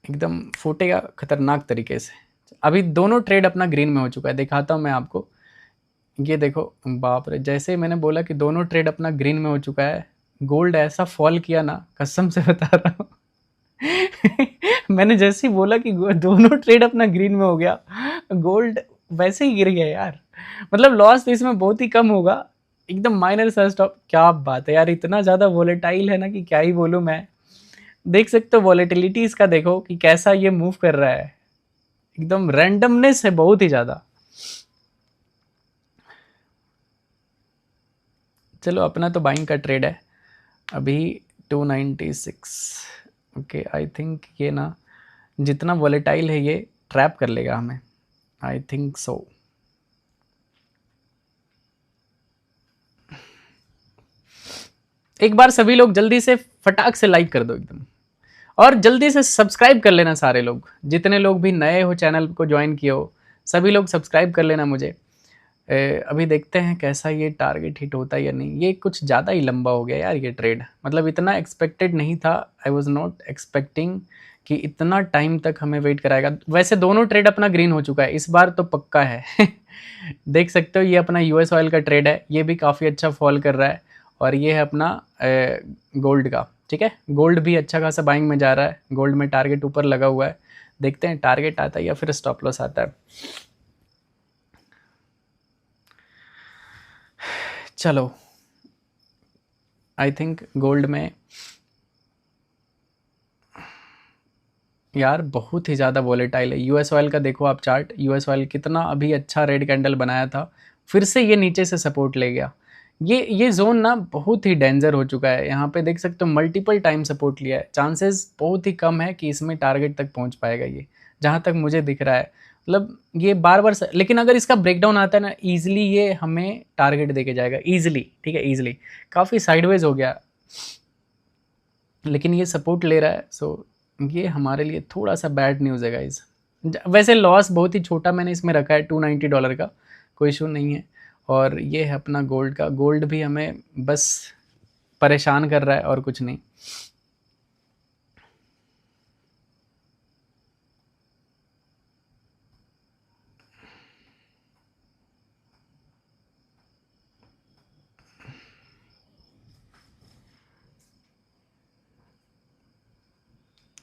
एकदम फूटेगा खतरनाक तरीके से। अभी दोनों ट्रेड अपना ग्रीन में हो चुका है, दिखाता हूँ मैं आपको। ये देखो, बाप रे, जैसे ही मैंने बोला कि दोनों ट्रेड अपना ग्रीन में हो चुका है, गोल्ड ऐसा फॉल किया ना, कसम से बता रहा हूँ मैंने जैसे ही बोला कि दोनों ट्रेड अपना ग्रीन में हो गया, गोल्ड वैसे ही गिर गया यार। मतलब लॉस तो इसमें बहुत ही कम होगा, एकदम माइनर सा स्टॉप। क्या बात है यार, इतना ज़्यादा वोलेटाइल है ना कि क्या ही बोलूँ मैं। देख सकते हो वॉलेटिलिटी इसका, देखो कि कैसा ये मूव कर रहा है, एकदम रैंडमनेस है बहुत ही ज़्यादा। चलो अपना तो बाइंग का ट्रेड है अभी 296। ओके आई थिंक ये ना जितना वॉलेटाइल है ये ट्रैप कर लेगा हमें, आई थिंक सो। एक बार सभी लोग जल्दी से फटाक से लाइक कर दो एकदम, और जल्दी से सब्सक्राइब कर लेना सारे लोग, जितने लोग भी नए हो चैनल को ज्वाइन किए हो सभी लोग सब्सक्राइब कर लेना मुझे। अभी देखते हैं कैसा ये टारगेट हिट होता है या नहीं। ये कुछ ज़्यादा ही लंबा हो गया यार ये ट्रेड, मतलब इतना एक्सपेक्टेड नहीं था। आई वॉज नॉट एक्सपेक्टिंग कि इतना टाइम तक हमें वेट कराएगा। वैसे दोनों ट्रेड अपना ग्रीन हो चुका है, इस बार तो पक्का है देख सकते हो ये अपना यूएस ऑयल का ट्रेड है, ये भी काफ़ी अच्छा फॉल कर रहा है। और ये है अपना गोल्ड का, ठीक है। गोल्ड भी अच्छा खासा बाइंग में जा रहा है, गोल्ड में टारगेट ऊपर लगा हुआ है। देखते हैं टारगेट आता है या फिर स्टॉप लॉस आता है। चलो आई थिंक गोल्ड में यार बहुत ही ज़्यादा वॉलेटाइल है। यूएस ऑयल का देखो आप चार्ट, यूएस ऑयल कितना अभी अच्छा रेड कैंडल बनाया था, फिर से ये नीचे से सपोर्ट ले गया। ये जोन ना बहुत ही डेंजर हो चुका है, यहाँ पे देख सकते हो मल्टीपल टाइम सपोर्ट लिया है। चांसेस बहुत ही कम है कि इसमें टारगेट तक पहुँच पाएगा ये, जहाँ तक मुझे दिख रहा है। मतलब ये बार बार लेकिन अगर इसका ब्रेकडाउन आता है ना, ईजिली ये हमें टारगेट दे के जाएगा ईजिली, ठीक है ईजिली। काफ़ी साइडवेज हो गया लेकिन ये सपोर्ट ले रहा है, सो ये हमारे लिए थोड़ा सा बैड न्यूज़ है गाइज। वैसे लॉस बहुत ही छोटा मैंने इसमें रखा है, $290 का, कोई इशू नहीं है। और ये है अपना गोल्ड का, गोल्ड भी हमें बस परेशान कर रहा है और कुछ नहीं।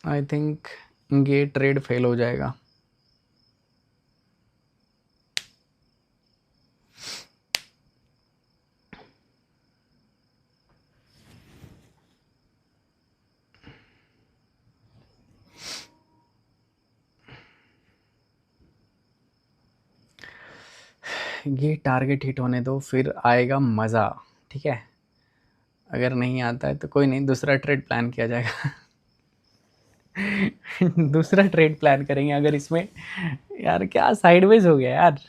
आई थिंक ये ट्रेड फेल हो जाएगा। ये टारगेट हिट होने दो, फिर आएगा मज़ा, ठीक है। अगर नहीं आता है तो कोई नहीं, दूसरा ट्रेड प्लान किया जाएगा दूसरा ट्रेड प्लान करेंगे अगर इसमें। यार क्या साइडवेज हो गया यार,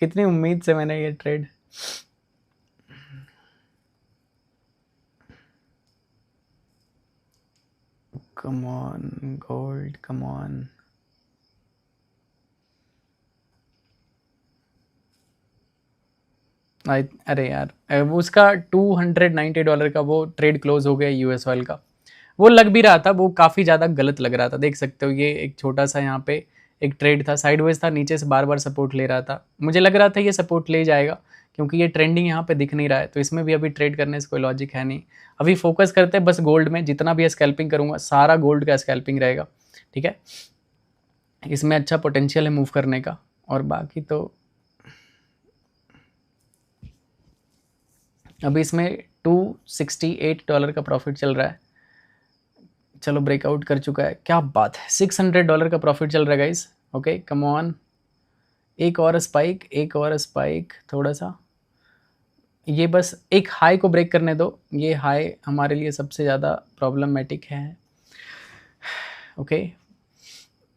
कितनी उम्मीद से मैंने ये trade. Come on gold, come on. अरे यार वो उसका $290 का वो ट्रेड क्लोज हो गया यूएस ऑयल का। वो लग भी रहा था, वो काफ़ी ज़्यादा गलत लग रहा था। देख सकते हो ये एक छोटा सा यहाँ पे एक ट्रेड था, साइडवेज था, नीचे से बार बार सपोर्ट ले रहा था। मुझे लग रहा था ये सपोर्ट ले जाएगा क्योंकि ये ट्रेंडिंग यहाँ पे दिख नहीं रहा है, तो इसमें भी अभी ट्रेड करने से कोई लॉजिक है नहीं। अभी फोकस करते हैं बस गोल्ड में, जितना भी स्कैल्पिंग करूँगा सारा गोल्ड का स्कैल्पिंग रहेगा, ठीक है। इसमें अच्छा पोटेंशियल है मूव करने का, और बाकी तो अभी इसमें $268 का प्रॉफिट चल रहा है। चलो ब्रेकआउट कर चुका है, क्या बात है, $600 का प्रॉफिट चल रहा है गाइस। ओके कम ऑन, एक और स्पाइक, एक और स्पाइक, थोड़ा सा, ये बस एक हाई को ब्रेक करने दो, ये हाई हमारे लिए सबसे ज़्यादा प्रॉब्लमेटिक है। ओके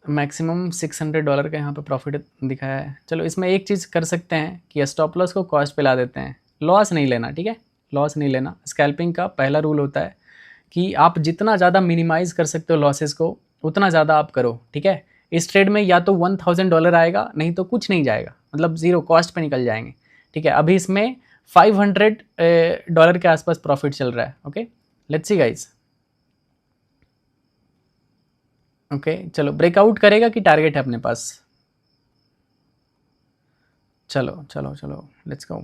मैक्सिमम $600 का यहाँ पे प्रॉफिट दिखाया है। चलो इसमें एक चीज़ कर सकते हैं कि स्टॉप लॉस को कॉस्ट पे ला देते हैं, लॉस नहीं लेना, ठीक है, लॉस नहीं लेना। स्कैल्पिंग का पहला रूल होता है कि आप जितना ज़्यादा मिनिमाइज़ कर सकते हो लॉसेस को, उतना ज़्यादा आप करो, ठीक है। इस ट्रेड में या तो $1000 आएगा, नहीं तो कुछ नहीं जाएगा, मतलब ज़ीरो कॉस्ट पे निकल जाएंगे, ठीक है। अभी इसमें $500 के आसपास प्रॉफिट चल रहा है। Okay let's see guys. Okay चलो ब्रेकआउट करेगा कि टारगेट है अपने पास? चलो चलो चलो लेट्स गो।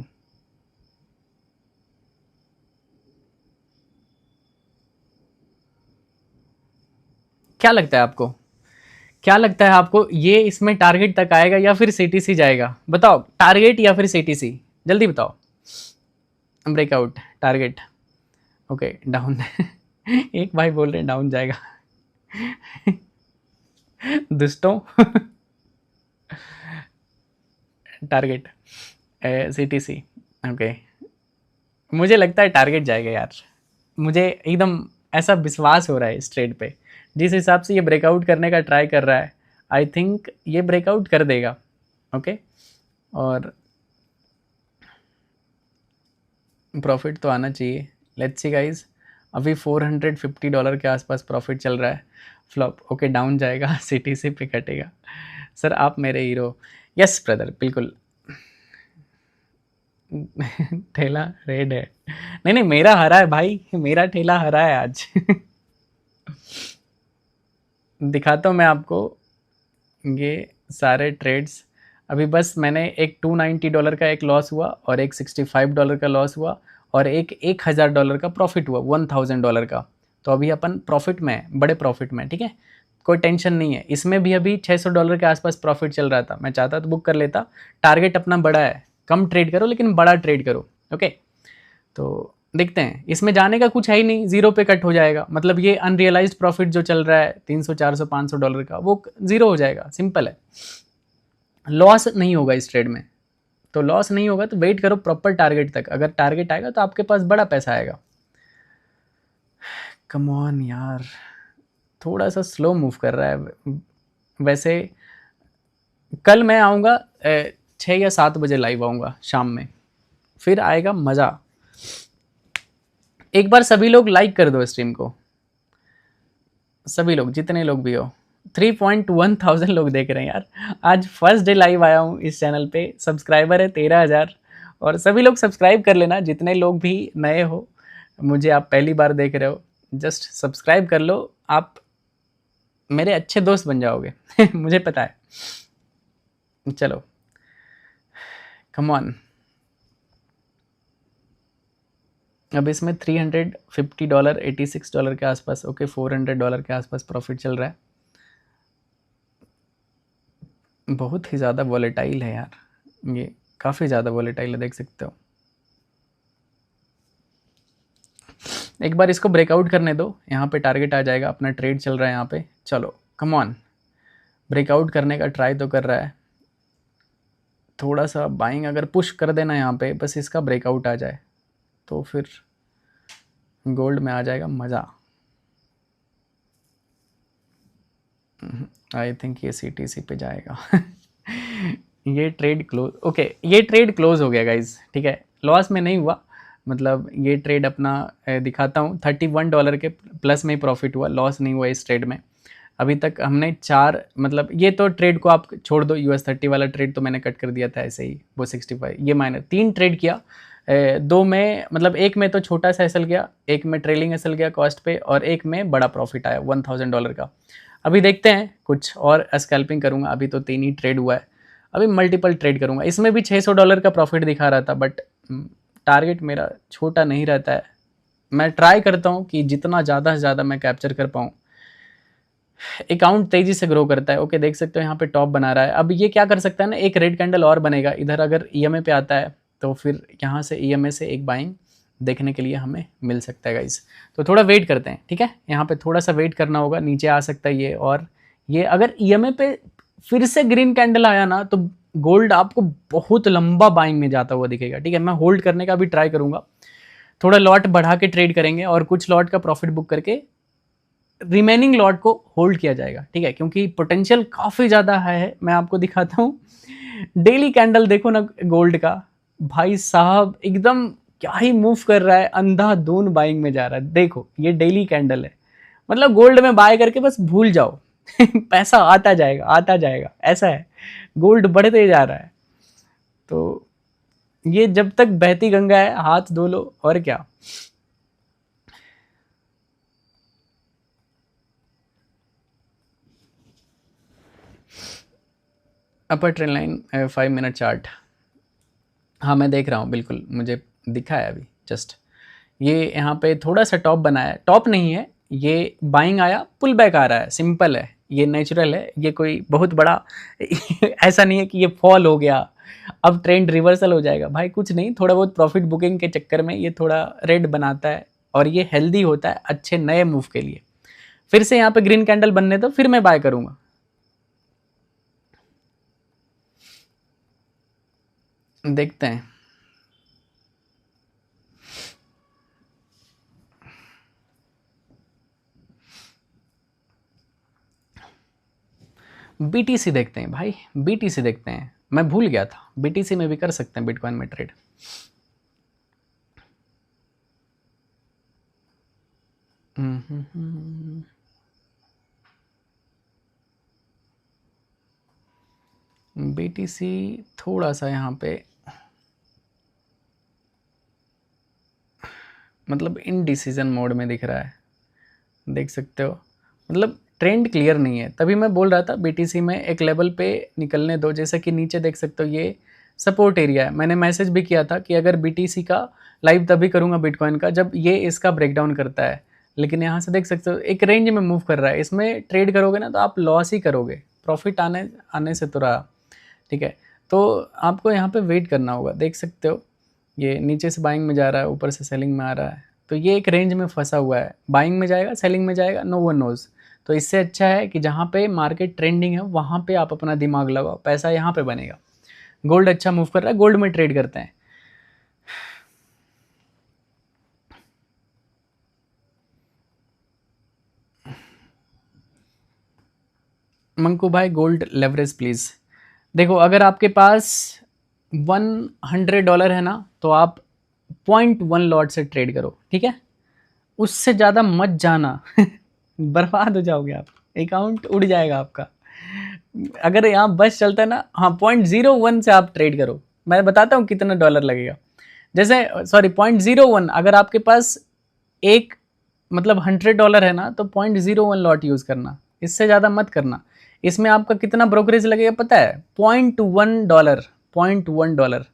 क्या लगता है आपको, क्या लगता है आपको, ये इसमें टारगेट तक आएगा या फिर सीटीसी जाएगा? बताओ, टारगेट या फिर सीटीसी, जल्दी बताओ। Breakout, target, okay down. एक भाई बोल रहे हैं डाउन जाएगा। दोस्तों टारगेट, सीटीसी, ओके मुझे लगता है टारगेट जाएगा यार, मुझे एकदम ऐसा विश्वास हो रहा है इस ट्रेड पे। जिस हिसाब से ये ब्रेकआउट करने का ट्राई कर रहा है, आई थिंक ये ब्रेकआउट कर देगा। ओके और प्रॉफिट तो आना चाहिए। लेट्स सी गाइज, अभी $450 के आसपास प्रॉफिट चल रहा है। फ्लॉप, ओके डाउन जाएगा, सीटीसी पे कटेगा। सर आप मेरे हीरो। यस ब्रदर बिल्कुल। ठेला रेड है, नहीं नहीं मेरा हरा है भाई, मेरा ठेला हरा है आज। दिखाता हूँ मैं आपको ये सारे ट्रेड्स। अभी बस मैंने एक $290 का एक लॉस हुआ, और एक $65 का लॉस हुआ, और एक $1000 का प्रॉफिट हुआ, $1000 का। तो अभी अपन प्रॉफिट में है, बड़े प्रॉफिट में, ठीक है, कोई टेंशन नहीं है। इसमें भी अभी $600 के आसपास प्रॉफिट चल रहा था, मैं चाहता तो बुक कर लेता। टारगेट अपना बड़ा है, कम ट्रेड करो लेकिन बड़ा ट्रेड करो। ओके तो देखते हैं, इसमें जाने का कुछ है ही नहीं, जीरो पे कट हो जाएगा, मतलब ये अनरियलाइज्ड प्रॉफिट जो चल रहा है $300 400 $500 का, वो जीरो हो जाएगा, सिंपल है। लॉस नहीं होगा इस ट्रेड में, तो लॉस नहीं होगा तो वेट करो प्रॉपर टारगेट तक, अगर टारगेट आएगा तो आपके पास बड़ा पैसा आएगा। कम ऑन यार, थोड़ा सा स्लो मूव कर रहा है। वैसे कल मैं आऊँगा 6 या 7 बजे लाइव आऊँगा शाम में, फिर आएगा मज़ा। एक बार सभी लोग लाइक कर दो स्ट्रीम को, सभी लोग जितने लोग भी हो। 3.1 लोग देख रहे हैं यार, आज फर्स्ट डे लाइव आया हूँ इस चैनल पे, सब्सक्राइबर है 13,000। और सभी लोग सब्सक्राइब कर लेना, जितने लोग भी नए हो, मुझे आप पहली बार देख रहे हो, जस्ट सब्सक्राइब कर लो, आप मेरे अच्छे दोस्त बन जाओगे। मुझे पता है। चलो कम ऑन, अब इसमें $350 $86 के आसपास, ओके $400 के आसपास प्रॉफिट चल रहा है। बहुत ही ज़्यादा वॉलेटाइल है यार, ये काफ़ी ज़्यादा वॉलेटाइल है, देख सकते हो। एक बार इसको ब्रेकआउट करने दो, यहाँ पे टारगेट आ जाएगा, अपना ट्रेड चल रहा है यहाँ पे। चलो कम ऑन, ब्रेकआउट करने का ट्राई तो कर रहा है, थोड़ा सा बाइंग अगर पुश कर देना यहाँ पे, बस इसका ब्रेकआउट आ जाए तो फिर गोल्ड में आ जाएगा मज़ा। आई थिंक ये सीटीसी पे जाएगा। ये ट्रेड क्लोज, ओके ये ट्रेड क्लोज हो गया गाइज, ठीक है, लॉस में नहीं हुआ, मतलब ये ट्रेड अपना दिखाता हूँ, $31 के प्लस में ही प्रॉफिट हुआ, लॉस नहीं हुआ इस ट्रेड में। अभी तक हमने 4, मतलब ये तो ट्रेड को आप छोड़ दो, US30 वाला ट्रेड तो मैंने कट कर दिया था ऐसे ही, वो 65, ये मैंने 3 ट्रेड किया, 2 में, मतलब एक में तो छोटा सा एसएल गया, एक में ट्रेलिंग एसएल गया कॉस्ट पे, और एक में बड़ा प्रॉफिट आया $1000 का। अभी देखते हैं कुछ और स्कैल्पिंग करूँगा, अभी तो 3 ही ट्रेड हुआ है, अभी मल्टीपल ट्रेड करूँगा। इसमें भी $600 का प्रॉफिट दिखा रहा था, बट टारगेट मेरा छोटा नहीं रहता है, मैं ट्राई करता हूँ कि जितना ज़्यादा से ज़्यादा मैं कैप्चर कर पाऊँ। अकाउंट तेज़ी से ग्रो करता है, ओके देख सकते हो यहाँ पे टॉप बना रहा है। अब ये क्या कर सकता है ना, एक रेड कैंडल और बनेगा इधर, अगर ईएमए पे आता है तो फिर यहाँ से ईएमए से एक बाइंग देखने के लिए हमें मिल सकता है गाइस। तो थोड़ा वेट करते हैं, ठीक है, यहाँ पे थोड़ा सा वेट करना होगा, नीचे आ सकता है ये। और ये अगर ईएमए पे फिर से ग्रीन कैंडल आया ना तो गोल्ड आपको बहुत लंबा बाइंग में जाता हुआ दिखेगा, ठीक है। मैं होल्ड करने का भी ट्राई करूंगा, थोड़ा लॉट बढ़ा के ट्रेड करेंगे और कुछ लॉट का प्रॉफिट बुक करके रिमेनिंग लॉट को होल्ड किया जाएगा, ठीक है, क्योंकि पोटेंशियल काफ़ी ज़्यादा है। मैं आपको दिखाता हूँ, डेली कैंडल देखो ना गोल्ड का, भाई साहब एकदम क्या ही मूव कर रहा है, अंधाधुन बाइंग में जा रहा है। देखो ये डेली कैंडल है, मतलब गोल्ड में बाय करके बस भूल जाओ पैसा आता जाएगा आता जाएगा, ऐसा है, गोल्ड बढ़ते जा रहा है। तो ये जब तक बहती गंगा है हाथ धो लो, और क्या। अपर ट्रेंड लाइन 5 मिनट चार्ट, हाँ मैं देख रहा हूँ, बिल्कुल मुझे दिखा है अभी जस्ट। ये यहाँ पे थोड़ा सा टॉप बनाया है, टॉप नहीं है ये, बाइंग आया पुल बैक आ रहा है, सिंपल है, ये नेचुरल है, ये कोई बहुत बड़ा ऐसा नहीं है कि ये फॉल हो गया अब ट्रेंड रिवर्सल हो जाएगा, भाई कुछ नहीं, थोड़ा बहुत प्रॉफिट बुकिंग के चक्कर में ये थोड़ा रेड बनाता है और ये हेल्दी होता है अच्छे नए मूव के लिए। फिर से यहाँ पे ग्रीन कैंडल बनने दो, फिर मैं बाय करूँगा। देखते हैं, बीटीसी देखते हैं भाई, बीटीसी देखते हैं, मैं भूल गया था बीटीसी में भी कर सकते हैं बिटकॉइन में ट्रेड। बीटीसी थोड़ा सा यहाँ पे मतलब इनडिसीजन मोड में दिख रहा है, देख सकते हो, मतलब ट्रेंड क्लियर नहीं है। तभी मैं बोल रहा था बीटीसी में एक लेवल पे निकलने दो, जैसे कि नीचे देख सकते हो ये सपोर्ट एरिया है। मैंने मैसेज भी किया था कि अगर बीटीसी का लाइव तभी करूँगा बिटकॉइन का जब ये इसका ब्रेकडाउन करता है, लेकिन यहाँ से देख सकते हो एक रेंज में मूव कर रहा है, इसमें ट्रेड करोगे ना तो आप लॉस ही करोगे, प्रॉफिट आने आने से तो रहा, ठीक है। तो आपको यहाँ पे वेट करना होगा, देख सकते हो ये नीचे से बाइंग में जा रहा है, ऊपर से सेलिंग में आ रहा है, तो ये एक रेंज में फंसा हुआ है, बाइंग में जाएगा सेलिंग में जाएगा, नो वन नोज। तो इससे अच्छा है कि जहाँ पे मार्केट ट्रेंडिंग है वहाँ पे आप अपना दिमाग लगाओ, पैसा यहाँ पे बनेगा। गोल्ड अच्छा मूव कर रहा है, गोल्ड में ट्रेड करते हैं। मंकू भाई गोल्ड लेवरेज प्लीज़। देखो अगर आपके पास $100 है ना तो आप 0.1 लॉट से ट्रेड करो, ठीक है, उससे ज़्यादा मत जाना बर्बाद हो जाओगे आप, अकाउंट उड़ जाएगा आपका। अगर यहाँ बस चलता है ना, हाँ 0.01 से आप ट्रेड करो, मैं बताता हूँ कितना डॉलर लगेगा। जैसे सॉरी 0.01, अगर आपके पास एक मतलब $100 है ना तो 0.01 लॉट यूज़ करना, इससे ज़्यादा मत करना। इसमें आपका कितना ब्रोकरेज लगेगा पता है, $0.1, $0.1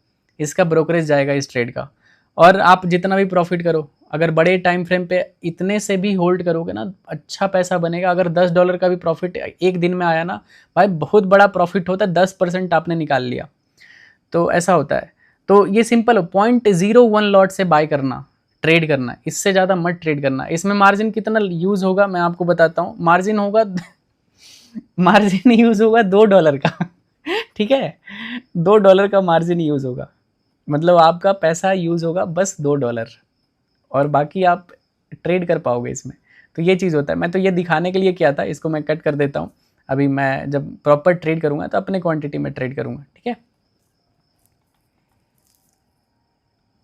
इसका ब्रोकरेज जाएगा इस ट्रेड का। और आप जितना भी प्रॉफिट करो, अगर बड़े टाइम फ्रेम पे इतने से भी होल्ड करोगे ना, अच्छा पैसा बनेगा। अगर $10 का भी प्रॉफिट एक दिन में आया ना, भाई बहुत बड़ा प्रॉफिट होता है, 10% आपने निकाल लिया, तो ऐसा होता है। तो ये सिंपल हो, 0.01 लॉट से बाय करना, ट्रेड करना, इससे ज़्यादा मत ट्रेड करना। इसमें मार्जिन कितना यूज़ होगा मैं आपको बताता हूँ, मार्जिन होगा मार्जिन यूज़ होगा $2 का ठीक है, $2 का मार्जिन यूज़ होगा, मतलब आपका पैसा यूज़ होगा बस $2 और बाकी आप ट्रेड कर पाओगे इसमें। तो ये चीज़ होता है, मैं तो ये दिखाने के लिए किया था, इसको मैं कट कर देता हूँ। अभी मैं जब प्रॉपर ट्रेड करूँगा तो अपने क्वांटिटी में ट्रेड करूँगा, ठीक है।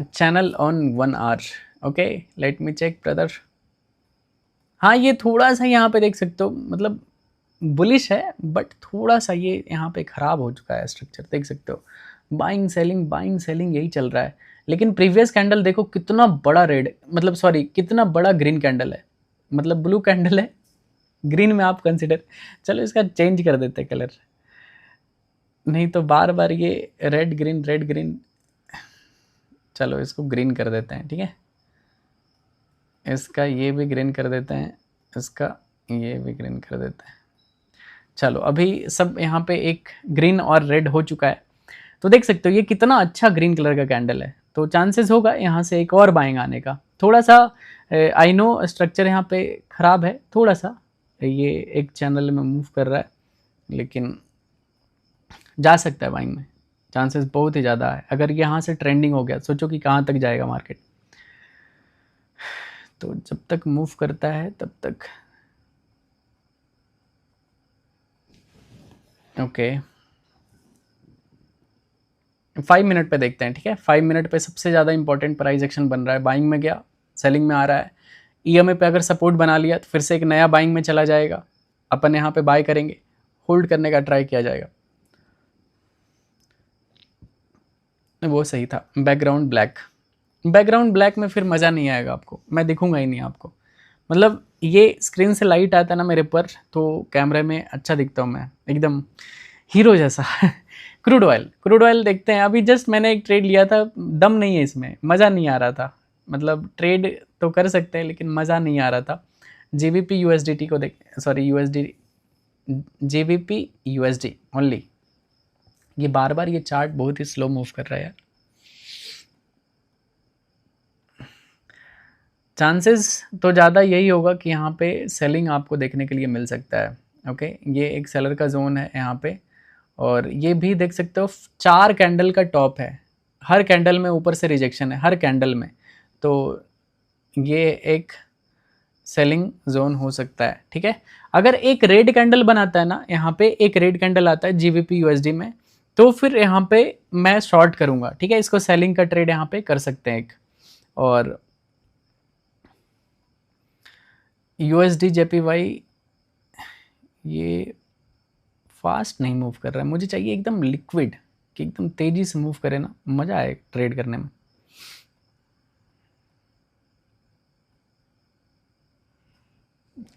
Channel on 1 hour, okay let me check brother. हाँ ये थोड़ा सा यहाँ पे देख सकते हो, मतलब बुलिश है बट थोड़ा सा ये यहाँ पे ख़राब हो चुका है स्ट्रक्चर, देख सकते हो बाइंग सेलिंग यही चल रहा है। लेकिन प्रीवियस कैंडल देखो कितना बड़ा रेड, मतलब सॉरी कितना बड़ा ग्रीन कैंडल है, मतलब ब्लू कैंडल है, ग्रीन में आप कंसिडर, चलो इसका चेंज कर देते कलर, नहीं तो बार बार ये रेड ग्रीन, चलो इसको ग्रीन कर देते हैं, ठीक है, इसका ये भी ग्रीन कर देते हैं, इसका ये भी ग्रीन कर देते हैं। चलो अभी सब यहाँ पे एक ग्रीन और रेड हो चुका है, तो देख सकते हो ये कितना अच्छा ग्रीन कलर का कैंडल है। तो चांसेस होगा यहाँ से एक और बाइंग आने का। थोड़ा सा आई नो स्ट्रक्चर यहाँ पे ख़राब है, थोड़ा सा ये एक चैनल में मूव कर रहा है, लेकिन जा सकता है बाइंग में, चांसेस बहुत ही ज़्यादा है। अगर यहाँ से ट्रेंडिंग हो गया, सोचो कि कहाँ तक जाएगा मार्केट। तो जब तक मूव करता है तब तक ओके 5 मिनट पे देखते हैं, ठीक है। 5 मिनट पे सबसे ज़्यादा इंपॉर्टेंट प्राइस एक्शन बन रहा है। बाइंग में गया, सेलिंग में आ रहा है, ईएमए पे अगर सपोर्ट बना लिया तो फिर से एक नया बाइंग में चला जाएगा, अपन यहाँ पे बाय करेंगे, होल्ड करने का ट्राई किया जाएगा। वो सही था, बैकग्राउंड ब्लैक। बैकग्राउंड ब्लैक में फिर मज़ा नहीं आएगा आपको, मैं दिखूंगा ही नहीं आपको। मतलब ये स्क्रीन से लाइट आता है ना मेरे पर, तो कैमरे में अच्छा दिखता हूँ मैं, एकदम हीरो जैसा। क्रूड ऑयल देखते हैं। अभी जस्ट मैंने एक ट्रेड लिया था, दम नहीं है इसमें, मज़ा नहीं आ रहा था। मतलब ट्रेड तो कर सकते हैं लेकिन मज़ा नहीं आ रहा था। जीबीपी यूएसडीटी को देख, sorry USD, GBP USD only. ये बार बार ये चार्ट बहुत ही स्लो मूव कर रहा है यार। चांसेस तो ज़्यादा यही होगा कि यहाँ पे सेलिंग आपको देखने के लिए मिल सकता है। ओके, ये एक सेलर का जोन है यहाँ पे, और ये भी देख सकते हो 4 कैंडल का टॉप है, हर कैंडल में ऊपर से रिजेक्शन है, हर कैंडल में। तो ये एक सेलिंग जोन हो सकता है, ठीक है। अगर एक रेड कैंडल बनाता है ना, यहाँ पे एक रेड कैंडल आता है जीबीपी यूएसडी में, तो फिर यहाँ पे मैं शॉर्ट करूँगा, ठीक है। इसको सेलिंग का ट्रेड यहाँ पे कर सकते हैं एक। और यूएसडी जेपीवाई ये फास्ट नहीं मूव कर रहा है, मुझे चाहिए एकदम लिक्विड, कि एकदम तेज़ी से मूव करे ना, मज़ा आए ट्रेड करने में।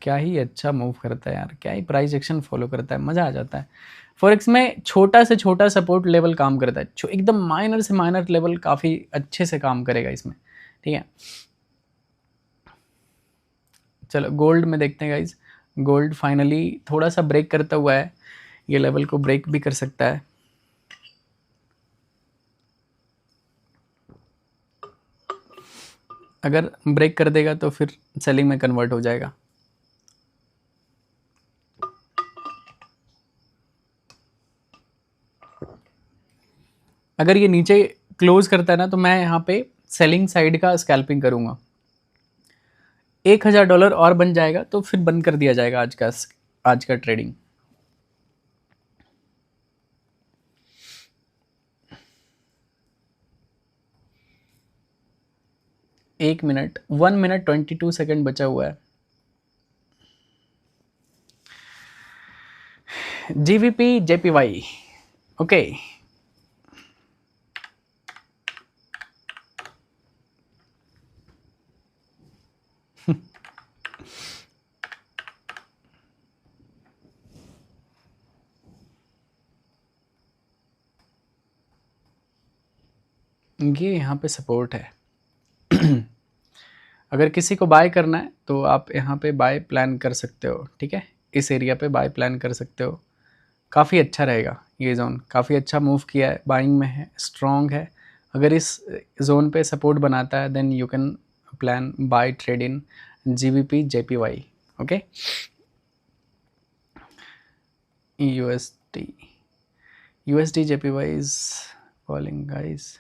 क्या ही अच्छा मूव करता है यार, क्या ही प्राइस एक्शन फॉलो करता है, मज़ा आ जाता है। फॉरेक्स में छोटा से छोटा सपोर्ट लेवल काम करता है, एकदम माइनर से माइनर लेवल काफ़ी अच्छे से काम करेगा इसमें, ठीक है। चलो गोल्ड में देखते हैं गाइज। गोल्ड फाइनली थोड़ा सा ब्रेक करता हुआ है, ये लेवल को ब्रेक भी कर सकता है। अगर ब्रेक कर देगा तो फिर सेलिंग में कन्वर्ट हो जाएगा। अगर ये नीचे क्लोज करता है ना, तो मैं यहाँ पे सेलिंग साइड का स्कैल्पिंग करूँगा। $1000 और बन जाएगा तो फिर बंद कर दिया जाएगा आज का ट्रेडिंग। एक मिनट 1 मिनट 22 सेकेंड बचा हुआ है। GVP JPY okay. ये यहाँ पे सपोर्ट है। अगर किसी को बाय करना है तो आप यहाँ पे बाय प्लान कर सकते हो, ठीक है। इस एरिया पे बाय प्लान कर सकते हो, काफ़ी अच्छा रहेगा। ये जोन काफ़ी अच्छा मूव किया है, बाइंग में है, स्ट्रॉन्ग है। अगर इस जोन पे सपोर्ट बनाता है then you can plan buy trade in GBP JPY. Okay, USD JPY is falling guys.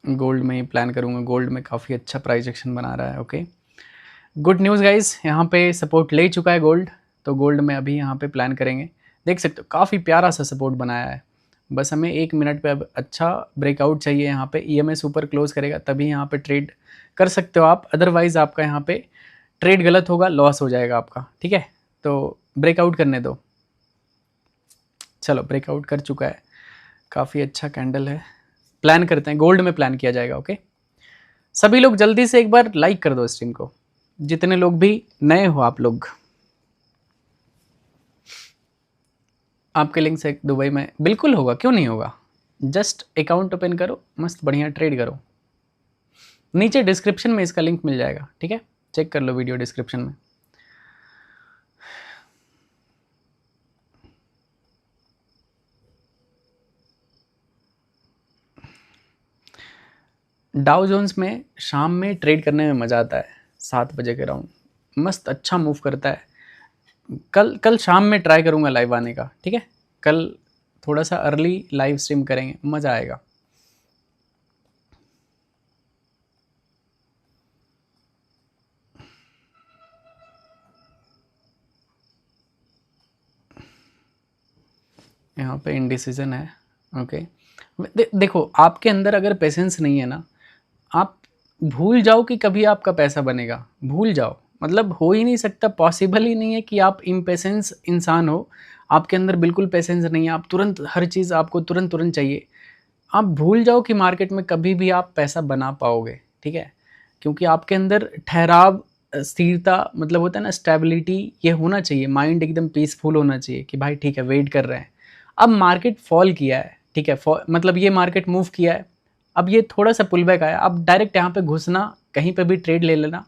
Gold में ही प्लान करूँगा, गोल्ड में काफ़ी अच्छा प्राइस एक्शन बना रहा है। ओके, गुड न्यूज़ गाइस, यहाँ पे सपोर्ट ले चुका है गोल्ड, तो गोल्ड में अभी यहाँ पे प्लान करेंगे। देख सकते हो काफ़ी प्यारा सा सपोर्ट बनाया है। बस हमें 1 मिनट पे अब अच्छा ब्रेकआउट चाहिए। यहाँ पे ईएमएस ऊपर क्लोज करेगा तभी यहाँ पे ट्रेड कर सकते हो आप, अदरवाइज़ आपका यहाँ पे ट्रेड गलत होगा, लॉस हो जाएगा आपका, ठीक है। तो ब्रेकआउट करने दो। चलो ब्रेकआउट कर चुका है, काफ़ी अच्छा कैंडल है। प्लान करते हैं, गोल्ड में प्लान किया जाएगा। ओके, सभी लोग जल्दी से एक बार लाइक कर दो स्ट्रीम को, जितने लोग भी नए हो आप लोग। आपके लिंक से दुबई में बिल्कुल होगा, क्यों नहीं होगा। जस्ट अकाउंट ओपन करो, मस्त बढ़िया ट्रेड करो। नीचे डिस्क्रिप्शन में इसका लिंक मिल जाएगा, ठीक है, चेक कर लो वीडियो डिस्क्रिप्शन में। डाउ जोन्स में शाम में ट्रेड करने में मज़ा आता है, 7 बजे के राउंड मस्त अच्छा मूव करता है। कल कल शाम में ट्राई करूँगा लाइव आने का, ठीक है, कल थोड़ा सा अर्ली लाइव स्ट्रीम करेंगे, मज़ा आएगा। यहाँ पे इनडिसीजन है, ओके। देखो आपके अंदर अगर पेशेंस नहीं है ना, आप भूल जाओ कि कभी आपका पैसा बनेगा, भूल जाओ, मतलब हो ही नहीं सकता, पॉसिबल ही नहीं है कि आप इम्पेशेंस इंसान हो, आपके अंदर बिल्कुल पेशेंस नहीं है, आप तुरंत हर चीज़ आपको तुरंत तुरंत चाहिए। आप भूल जाओ कि मार्केट में कभी भी आप पैसा बना पाओगे, ठीक है, क्योंकि आपके अंदर ठहराव, स्थिरता, मतलब होता है ना स्टेबिलिटी, ये होना चाहिए, माइंड एकदम पीसफुल होना चाहिए कि भाई ठीक है वेट कर रहे हैं। अब मार्केट फॉल किया है, ठीक है, मतलब ये मार्केट मूव किया है, अब ये थोड़ा सा पुल बैक आया, अब डायरेक्ट यहाँ पे घुसना, कहीं पे भी ट्रेड ले लेना,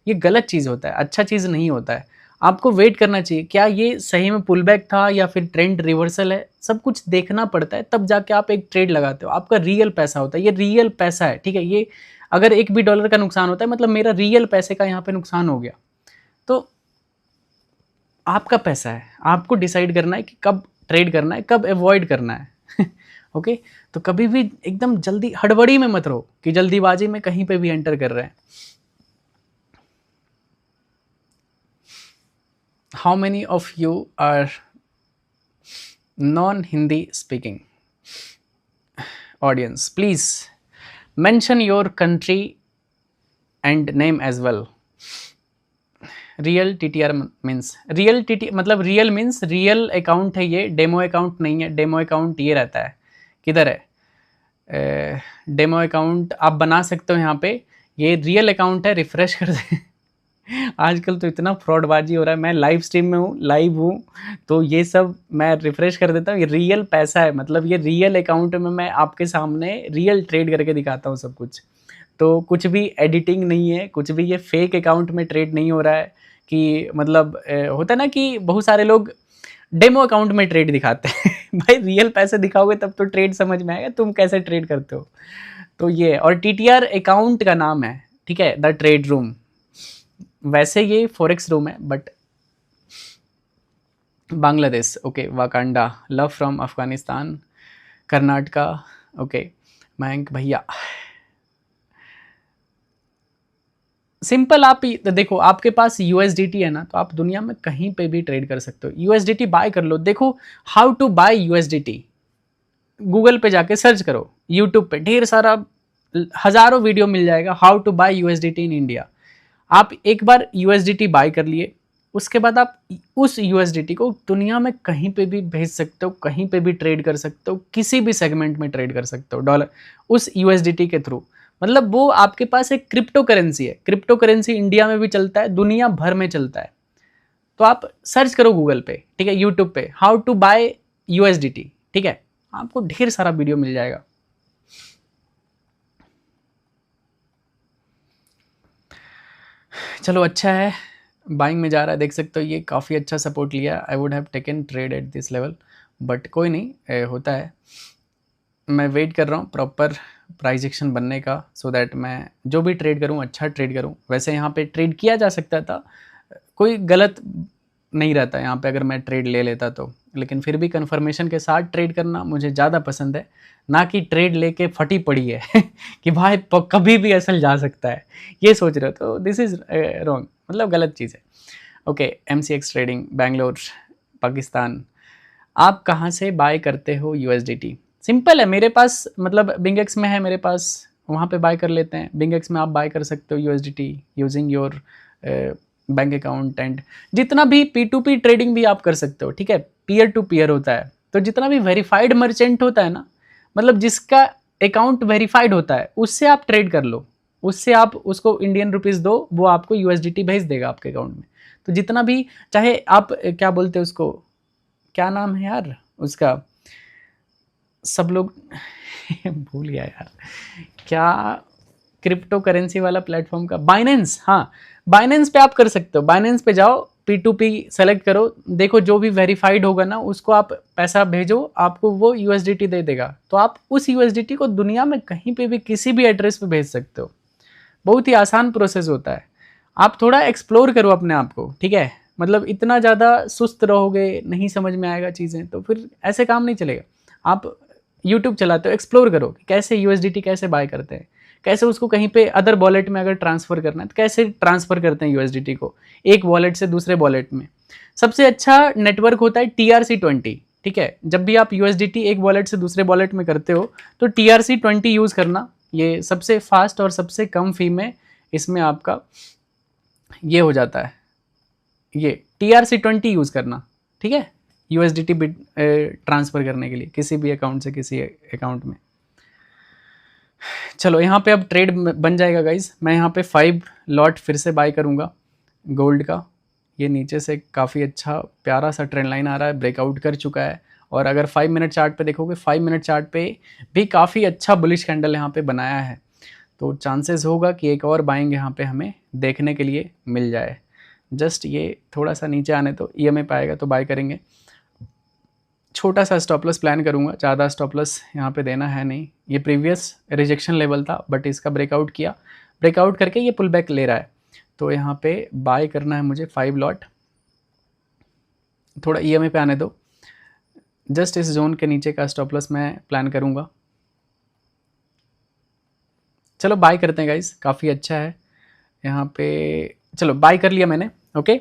ये गलत चीज़ होता है, अच्छा चीज़ नहीं होता है। आपको वेट करना चाहिए, क्या ये सही में पुल बैक था या फिर ट्रेंड रिवर्सल है, सब कुछ देखना पड़ता है, तब जाके आप एक ट्रेड लगाते हो, आपका रियल पैसा होता है, ये रियल पैसा है, ठीक है। ये अगर एक भी डॉलर का नुकसान होता है मतलब मेरा रियल पैसे का यहाँ पे नुकसान हो गया। तो आपका पैसा है, आपको डिसाइड करना है कि कब ट्रेड करना है, कब अवॉइड करना है ओके। तो कभी भी एकदम जल्दी हड़बड़ी में मत रहो कि जल्दीबाजी में कहीं पे भी एंटर कर रहे हैं। How many of you are non Hindi speaking audience, please mention your country and name as well. Real TTR means, real मतलब रियल मीन्स रियल अकाउंट है, ये डेमो अकाउंट नहीं है। डेमो अकाउंट ये रहता है, किधर है डेमो अकाउंट, आप बना सकते हो यहाँ पे, ये रियल अकाउंट है, रिफ्रेश कर दे आजकल तो इतना फ्रॉडबाजी हो रहा है, मैं लाइव स्ट्रीम में हूँ, लाइव हूँ, तो ये सब मैं रिफ्रेश कर देता हूँ, ये रियल पैसा है, मतलब ये रियल अकाउंट में मैं आपके सामने रियल ट्रेड करके दिखाता हूँ सब कुछ। तो कुछ भी एडिटिंग नहीं है, कुछ भी ये फेक अकाउंट में ट्रेड नहीं हो रहा है कि मतलब होता है ना कि बहुत सारे लोग डेमो अकाउंट में ट्रेड दिखाते हैं भाई रियल पैसे दिखाओगे तब तो ट्रेड समझ में आएगा तुम कैसे ट्रेड करते हो। तो ये, और TTR अकाउंट का नाम है, ठीक है, द ट्रेड रूम। वैसे ये फॉरेक्स रूम है, but Bangladesh, okay, Wakanda, love from Afghanistan, Karnataka, okay, Mayank भैया। सिंपल, आप देखो आपके पास USDT है ना, तो आप दुनिया में कहीं पे भी ट्रेड कर सकते हो, USDT बाय कर लो। देखो how to buy USDT, Google पे जाके सर्च करो, यूट्यूब पे ढेर सारा हजारों वीडियो मिल जाएगा, how to buy USDT in India. आप एक बार USDT बाय कर लिए, उसके बाद आप उस USDT को दुनिया में कहीं पे भी भेज सकते हो, कहीं पे भी ट्रेड कर सकते हो, किसी भी सेगमेंट में ट्रेड कर सकते हो डॉलर उस USDT के थ्रू। मतलब वो आपके पास एक क्रिप्टो करेंसी है, क्रिप्टो करेंसी इंडिया में भी चलता है, दुनिया भर में चलता है। तो आप सर्च करो गूगल पे, ठीक है, यूट्यूब पे, हाउ टू बाय USDT, ठीक है, आपको ढेर सारा वीडियो मिल जाएगा। चलो अच्छा है, बाइंग में जा रहा है, देख सकते हो ये काफ़ी अच्छा सपोर्ट लिया। I would have taken trade at this level, but कोई नहीं, होता है। मैं वेट कर रहा हूँ प्रॉपर प्राइस एक्शन बनने का, सो दैट मैं जो भी ट्रेड करूँ अच्छा ट्रेड करूँ। वैसे यहाँ पे ट्रेड किया जा सकता था, कोई गलत नहीं रहता यहाँ पे अगर मैं ट्रेड ले लेता तो, लेकिन फिर भी कन्फर्मेशन के साथ ट्रेड करना मुझे ज़्यादा पसंद है, ना कि ट्रेड लेके फटी पड़ी है कि भाई कभी भी असल जा सकता है, ये सोच रहे हो तो दिस इज़ रॉन्ग, मतलब गलत चीज़ है। Okay, MCX trading Bangalore Pakistan. आप कहाँ से बाय करते हो USDT? सिंपल है, मेरे पास मतलब बिंगेक्स में है मेरे पास, वहाँ पे बाय कर लेते हैं। बिंगेक्स में आप बाय कर सकते हो USDT using your bank account, and जितना भी P2P ट्रेडिंग भी आप कर सकते हो, ठीक है, पीयर टू पीयर होता है। तो जितना भी वेरीफाइड मर्चेंट होता है ना, मतलब जिसका अकाउंट वेरीफाइड होता है, उससे आप ट्रेड कर लो, उससे आप उसको इंडियन रुपीज़ दो, वो आपको USDT भेज देगा आपके अकाउंट में। तो जितना भी, चाहे आप क्या बोलते हैं उसको, क्या नाम है यार उसका, सब लोग भूल गया यार, क्या क्रिप्टो करेंसी वाला प्लेटफॉर्म का, बाइनेंस, हाँ बाइनेंस पे आप कर सकते हो, बाइनेंस पे जाओ, P2P सेलेक्ट करो, देखो जो भी वेरीफाइड होगा ना उसको आप पैसा भेजो, आपको वो USDT दे देगा। तो आप उस USDT को दुनिया में कहीं पे भी किसी भी एड्रेस पे भेज सकते हो। बहुत ही आसान प्रोसेस होता है। आप थोड़ा एक्सप्लोर करो अपने आप को, ठीक है। मतलब इतना ज़्यादा सुस्त रहोगे, नहीं समझ में आएगा चीज़ें, तो फिर ऐसे काम नहीं चलेगा। आप यूट्यूब चलाते हो, एक्सप्लोर करो कि कैसे USDT कैसे बाय करते हैं, कैसे उसको कहीं पे अदर वॉलेट में अगर ट्रांसफ़र करना है तो कैसे ट्रांसफ़र करते हैं USDT को एक वॉलेट से दूसरे वॉलेट में। सबसे अच्छा नेटवर्क होता है TRC20, ठीक है। जब भी आप USDT एक वॉलेट से दूसरे वॉलेट में करते हो तो TRC20 यूज़ करना, ये सबसे फास्ट और सबसे कम फी में इसमें आपका ये हो जाता है। ये TRC20 यूज़ करना, ठीक है, USDT बिट ट्रांसफ़र करने के लिए किसी भी अकाउंट से किसी अकाउंट में। चलो यहाँ पे अब ट्रेड बन जाएगा गाइज। मैं यहाँ पे 5 लॉट फिर से बाय करूँगा गोल्ड का। ये नीचे से काफ़ी अच्छा प्यारा सा ट्रेंड लाइन आ रहा है, ब्रेकआउट कर चुका है। और अगर 5 मिनट चार्ट पे देखोगे, 5 मिनट चार्ट पे भी काफ़ी अच्छा बुलिश कैंडल यहाँ पे बनाया है। तो चांसेस होगा कि एक और बाइंग यहाँ पे हमें देखने के लिए मिल जाए। जस्ट ये थोड़ा सा नीचे आने तो EMA पे आएगा तो बाय करेंगे। छोटा सा स्टॉप लॉस प्लान करूँगा, ज़्यादा स्टॉप लॉस यहाँ पे देना है नहीं। ये प्रीवियस रिजेक्शन लेवल था बट इसका ब्रेकआउट किया, ब्रेकआउट करके ये पुल बैक ले रहा है। तो यहाँ पे बाय करना है मुझे 5 लॉट। थोड़ा EMA पे आने दो। जस्ट इस जोन के नीचे का स्टॉप लॉस मैं प्लान करूँगा। चलो बाय करते हैं गाइस, काफ़ी अच्छा है यहाँ पे। चलो बाय कर लिया मैंने, ओके।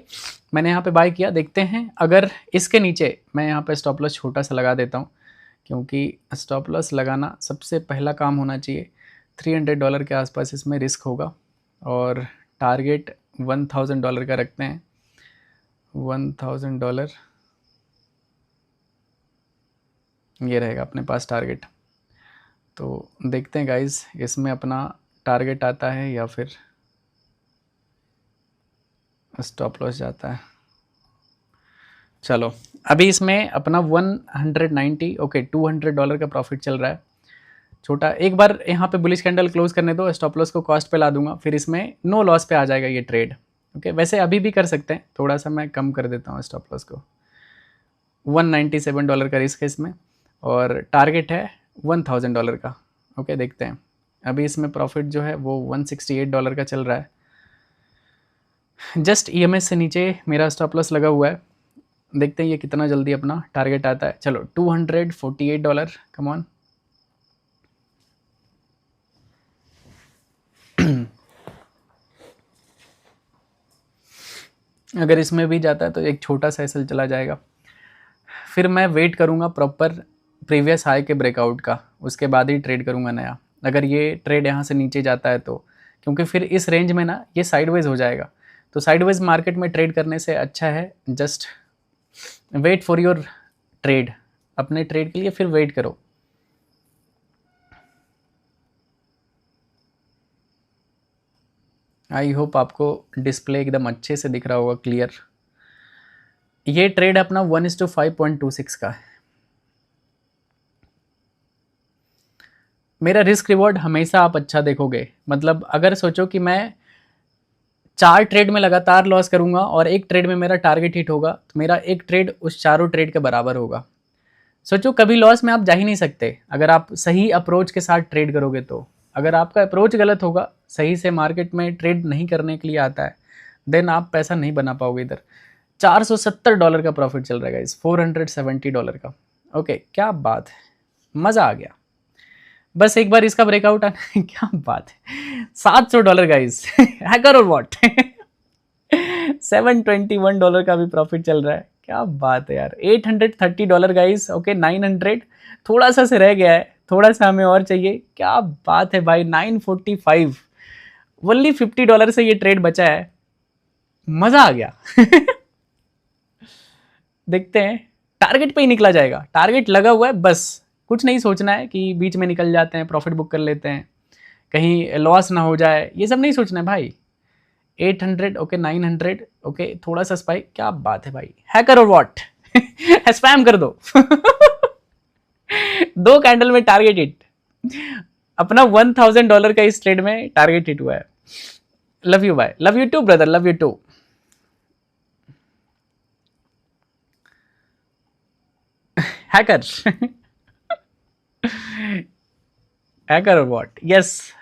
मैंने यहाँ पे बाय किया, देखते हैं अगर इसके नीचे मैं यहाँ पे स्टॉप लॉस छोटा सा लगा देता हूँ, क्योंकि स्टॉप लॉस लगाना सबसे पहला काम होना चाहिए। $300 के आसपास इसमें रिस्क होगा और टारगेट $1000 का रखते हैं। $1000 ये रहेगा अपने पास टारगेट। तो देखते हैं गाइस इसमें अपना टारगेट आता है या फिर स्टॉप लॉस जाता है। चलो अभी इसमें अपना 190, ओके, $200 का प्रॉफिट चल रहा है छोटा। एक बार यहाँ पे बुलिश कैंडल क्लोज करने दो, स्टॉप लॉस को कॉस्ट पे ला दूंगा, फिर इसमें नो लॉस पे आ जाएगा ये ट्रेड, ओके। वैसे अभी भी कर सकते हैं, थोड़ा सा मैं कम कर देता हूँ स्टॉप लॉस को। $197 का रिस्क है इसमें और टारगेट है $1000 का, ओके। देखते हैं अभी इसमें प्रॉफिट जो है वो $168 का चल रहा है। जस्ट EMS से नीचे मेरा स्टॉप लॉस लगा हुआ है, देखते हैं ये कितना जल्दी अपना टारगेट आता है। चलो $248, कम ऑन। अगर इसमें भी जाता है तो एक छोटा सा एसएल चला जाएगा। फिर मैं वेट करूँगा प्रॉपर प्रीवियस हाई के ब्रेकआउट का, उसके बाद ही ट्रेड करूँगा नया। अगर ये ट्रेड यहाँ से नीचे जाता है तो, क्योंकि फिर इस रेंज में ना ये साइडवेज हो जाएगा। तो साइडवेज मार्केट में ट्रेड करने से अच्छा है just wait for your trade, अपने ट्रेड के लिए फिर वेट करो। आई होप आपको डिस्प्ले एकदम अच्छे से दिख रहा होगा, क्लियर। ये ट्रेड अपना 1:5.26 का है। मेरा रिस्क रिवॉर्ड हमेशा आप अच्छा देखोगे। मतलब अगर सोचो कि मैं 4 ट्रेड में लगातार लॉस करूंगा और एक ट्रेड में मेरा टारगेट हिट होगा, तो मेरा एक ट्रेड उस चारों ट्रेड के बराबर होगा। सोचो कभी लॉस में आप जा ही नहीं सकते अगर आप सही अप्रोच के साथ ट्रेड करोगे। तो अगर आपका अप्रोच गलत होगा, सही से मार्केट में ट्रेड नहीं करने के लिए आता है, देन आप पैसा नहीं बना पाओगे। इधर $470 का प्रॉफिट चल रहा है इस $470 का, ओके। क्या बात है, मज़ा आ गया। बस एक बार इसका ब्रेकआउट आना क्या बात है। $700 गाइस हैकर और व्हाट $721 का भी प्रॉफिट चल रहा है, क्या बात है यार। $830 गाइस, ओके। 900 थोड़ा सा से रह गया है, थोड़ा सा हमें और चाहिए। क्या बात है भाई, 945 ओनली $50 से ये ट्रेड बचा है, मजा आ गया देखते हैं टारगेट पे ही निकला जाएगा, टारगेट लगा हुआ है, बस कुछ नहीं सोचना है कि बीच में निकल जाते हैं, प्रॉफिट बुक कर लेते हैं, कहीं लॉस ना हो जाए, ये सब नहीं सोचना है भाई। 800, ओके। 900, ओके। थोड़ा सा स्पाइक, क्या बात है भाई, हैकर और व्हाट स्पैम कर दो 2 कैंडल में टारगेट हिट, अपना $1000 का इस ट्रेड में टारगेट हिट हुआ है। लव यू भाई, love you too brother, love you too. Hacker hacker और व्हाट, यस।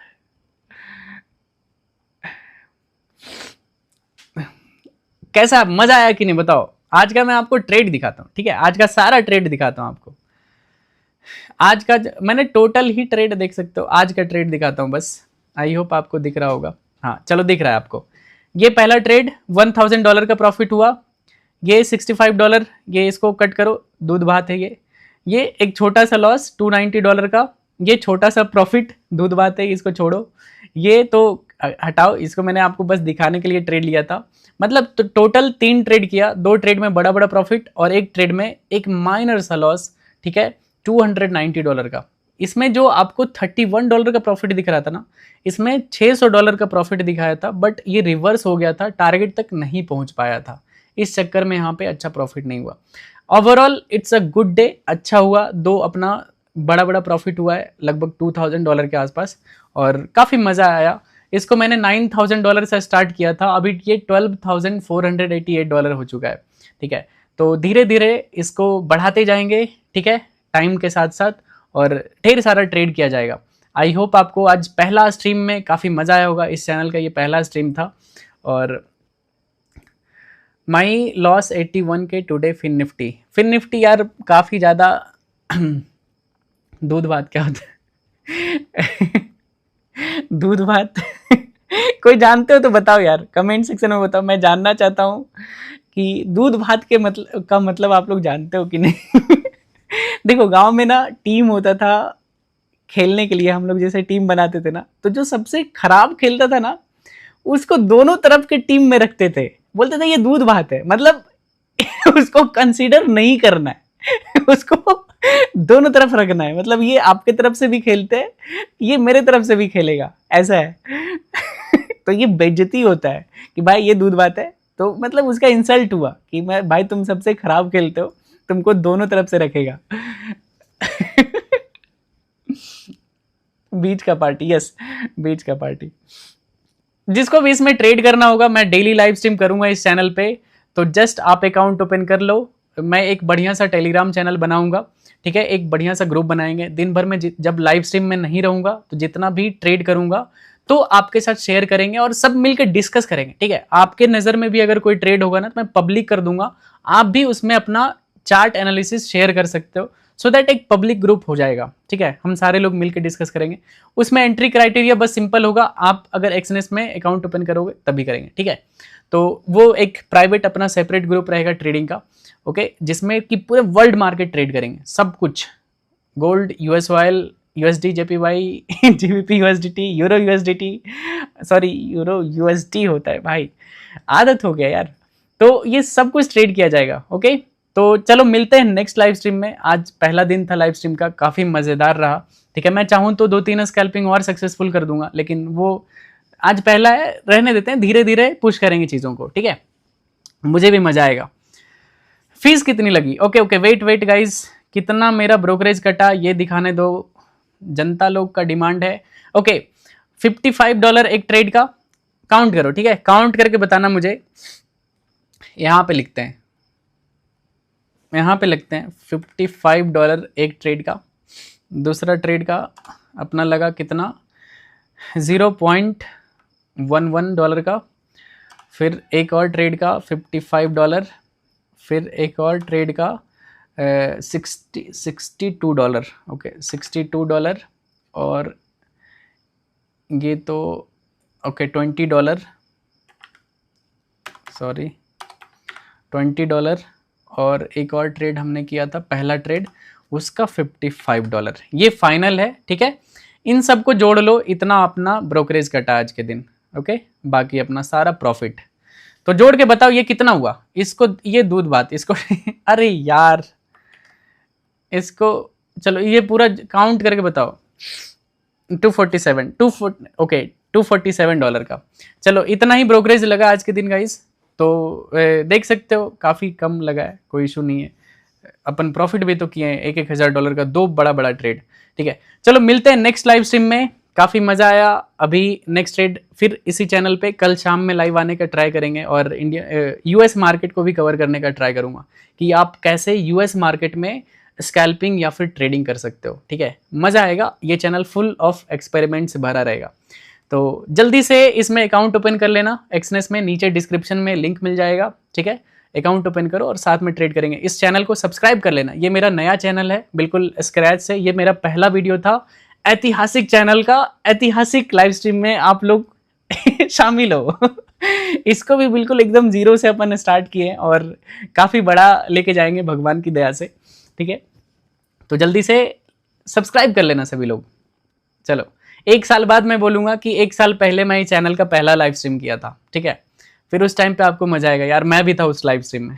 कैसा मजा आया कि नहीं बताओ। आज का मैं आपको ट्रेड दिखाता हूँ, ठीक है, आज का सारा ट्रेड दिखाता हूँ आपको। आज का मैंने टोटल ही ट्रेड देख सकते हो, आज का ट्रेड दिखाता हूँ बस। आई होप आपको दिख रहा होगा, हाँ चलो दिख रहा है आपको। ये पहला ट्रेड $1000 का प्रॉफिट हुआ, ये $65, ये इसको कट करो, दूध भात है ये एक छोटा सा लॉस $290 का, ये छोटा सा प्रॉफिट, दूध बात है, इसको छोड़ो। ये तो हटाओ, इसको मैंने आपको बस दिखाने के लिए ट्रेड लिया था। मतलब तो टोटल 3 ट्रेड किया, 2 ट्रेड में बड़ा बड़ा प्रॉफिट और एक ट्रेड में एक माइनर सा लॉस, ठीक है, $290 का। इसमें जो आपको $31 का प्रॉफिट दिख रहा था ना, इसमें $600 का प्रॉफिट दिखाया था, बट ये रिवर्स हो गया था, टारगेट तक नहीं पहुंच पाया था, इस चक्कर में यहाँ पे अच्छा प्रॉफिट नहीं हुआ। Overall it's a good day, अच्छा हुआ, दो अपना बड़ा बड़ा प्रॉफिट हुआ है लगभग $2000 के आसपास, और काफ़ी मज़ा आया। इसको मैंने $9000 से स्टार्ट किया था, अभी ये $12,488 हो चुका है, ठीक है। तो धीरे धीरे इसको बढ़ाते जाएंगे, ठीक है, टाइम के साथ साथ, और ढेर सारा ट्रेड किया जाएगा। आई होप आपको आज पहला स्ट्रीम में काफ़ी मज़ा आया होगा, इस चैनल का ये पहला स्ट्रीम था। और माई लॉस 81 के टुडे फिन निफ्टी यार काफ़ी ज़्यादा दूध भात क्या होता है दूध भात कोई जानते हो तो बताओ यार, कमेंट सेक्शन में बताओ, मैं जानना चाहता हूँ कि दूध भात के मतलब आप लोग जानते हो कि नहीं देखो गांव में ना टीम होता था खेलने के लिए, हम लोग जैसे टीम बनाते थे ना, तो जो सबसे खराब खेलता था ना, उसको दोनों तरफ के टीम में रखते थे, बोलते थे ये दूध भात है, मतलब उसको कंसीडर नहीं करना है उसको दोनों तरफ रखना है, मतलब ये आपके तरफ से भी खेलते हैं, ये मेरे तरफ से भी खेलेगा, ऐसा है तो ये बेइज्जती होता है कि भाई ये दूध भात है, तो मतलब उसका इंसल्ट हुआ कि मैं भाई तुम सबसे खराब खेलते हो, तुमको दोनों तरफ से रखेगा बीच का पार्टी, यस बीच का पार्टी। जिसको भी इसमें ट्रेड करना होगा, मैं डेली लाइव स्ट्रीम करूंगा इस चैनल पे, तो जस्ट आप अकाउंट ओपन कर लो, मैं एक बढ़िया सा टेलीग्राम चैनल बनाऊंगा, ठीक है, एक बढ़िया सा ग्रुप बनाएंगे, दिन भर में जब लाइव स्ट्रीम में नहीं रहूंगा तो जितना भी ट्रेड करूंगा तो आपके साथ शेयर करेंगे और सब मिलकर डिस्कस करेंगे, ठीक है। आपके नज़र में भी अगर कोई ट्रेड होगा ना तो मैं पब्लिक कर दूंगा, आप भी उसमें अपना चार्ट एनालिसिस शेयर कर सकते हो, सो दैट एक पब्लिक ग्रुप हो जाएगा, ठीक है, हम सारे लोग मिलकर डिस्कस करेंगे। उसमें एंट्री क्राइटेरिया बस सिंपल होगा, आप अगर एक्सनेस में अकाउंट ओपन करोगे तभी करेंगे, ठीक है। तो वो एक प्राइवेट अपना सेपरेट ग्रुप रहेगा ट्रेडिंग का, ओके, जिसमें कि पूरे वर्ल्ड मार्केट ट्रेड करेंगे, सब कुछ, gold, US oil, USD, JPY, GBP, USDT, euro USDT, sorry euro USD होता है भाई, आदत हो गया यार। तो ये सब कुछ ट्रेड किया जाएगा, ओके। तो चलो मिलते हैं नेक्स्ट लाइव स्ट्रीम में। आज पहला दिन था लाइव स्ट्रीम का, काफ़ी मज़ेदार रहा, ठीक है। मैं चाहूँ तो 2-3 स्कैल्पिंग और सक्सेसफुल कर दूंगा, लेकिन वो आज पहला है, रहने देते हैं, धीरे धीरे पुश करेंगे चीज़ों को, ठीक है, मुझे भी मज़ा आएगा। फीस कितनी लगी, ओके वेट गाइज, कितना मेरा ब्रोकरेज कटा ये दिखाने दो, जनता लोग का डिमांड है, ओके। $55 एक ट्रेड का, काउंट करो, ठीक है, काउंट करके बताना मुझे। यहाँ पे लिखते हैं, यहाँ पे लिखते हैं $55 एक ट्रेड का। दूसरा ट्रेड का अपना लगा कितना, $0.11 का। फिर एक और ट्रेड का $55, फिर एक और ट्रेड का $62, ओके $62, और ये तो ओके $20, सॉरी $20, और एक और ट्रेड हमने किया था पहला ट्रेड, उसका $55, ये फाइनल है, ठीक है। इन सब को जोड़ लो, इतना अपना ब्रोकरेज कटा आज के दिन, ओके, बाकी अपना सारा प्रॉफिट। तो जोड़ के बताओ ये कितना हुआ, इसको ये दूध बात इसको अरे यार इसको चलो ये पूरा काउंट करके बताओ, $247 का। चलो इतना ही ब्रोकरेज लगा आज के दिन गाइस, तो देख सकते हो काफ़ी कम लगा है, कोई इशू नहीं है, अपन प्रॉफिट भी तो किए हैं $1,000 का, 2 बड़ा ट्रेड, ठीक है। चलो मिलते हैं नेक्स्ट लाइव स्ट्रीम में, काफ़ी मज़ा आया। अभी नेक्स्ट ट्रेड फिर इसी चैनल पे कल शाम में लाइव आने का ट्राई करेंगे, और इंडिया यूएस मार्केट को भी कवर करने का ट्राई करूँगा कि आप कैसे यूएस मार्केट में स्कैल्पिंग या फिर ट्रेडिंग कर सकते हो, ठीक है। मज़ा आएगा, ये चैनल फुल ऑफ एक्सपेरिमेंट से भरा रहेगा। तो जल्दी से इसमें अकाउंट ओपन कर लेना एक्सनेस में, नीचे डिस्क्रिप्शन में लिंक मिल जाएगा, ठीक है। अकाउंट ओपन करो और साथ में ट्रेड करेंगे। इस चैनल को सब्सक्राइब कर लेना, ये मेरा नया चैनल है बिल्कुल स्क्रैच से, ये मेरा पहला वीडियो था ऐतिहासिक चैनल का, ऐतिहासिक लाइव स्ट्रीम में आप लोग शामिल हो। इसको भी बिल्कुल एकदम जीरो से अपन स्टार्ट किए और काफ़ी बड़ा लेके जाएंगे भगवान की दया से, ठीक है। तो जल्दी से सब्सक्राइब कर लेना सभी लोग। चलो, 1 साल बाद मैं बोलूँगा कि 1 साल पहले मैं इस चैनल का पहला लाइव स्ट्रीम किया था, ठीक है। फिर उस टाइम पे आपको मजा आएगा, यार मैं भी था उस लाइव स्ट्रीम में।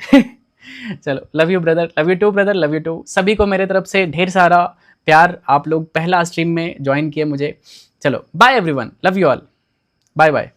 चलो, love you brother, love you too brother, love you too. सभी को मेरे तरफ से ढेर सारा प्यार, आप लोग पहला स्ट्रीम में ज्वाइन किए मुझे। चलो bye everyone, love you all, bye bye.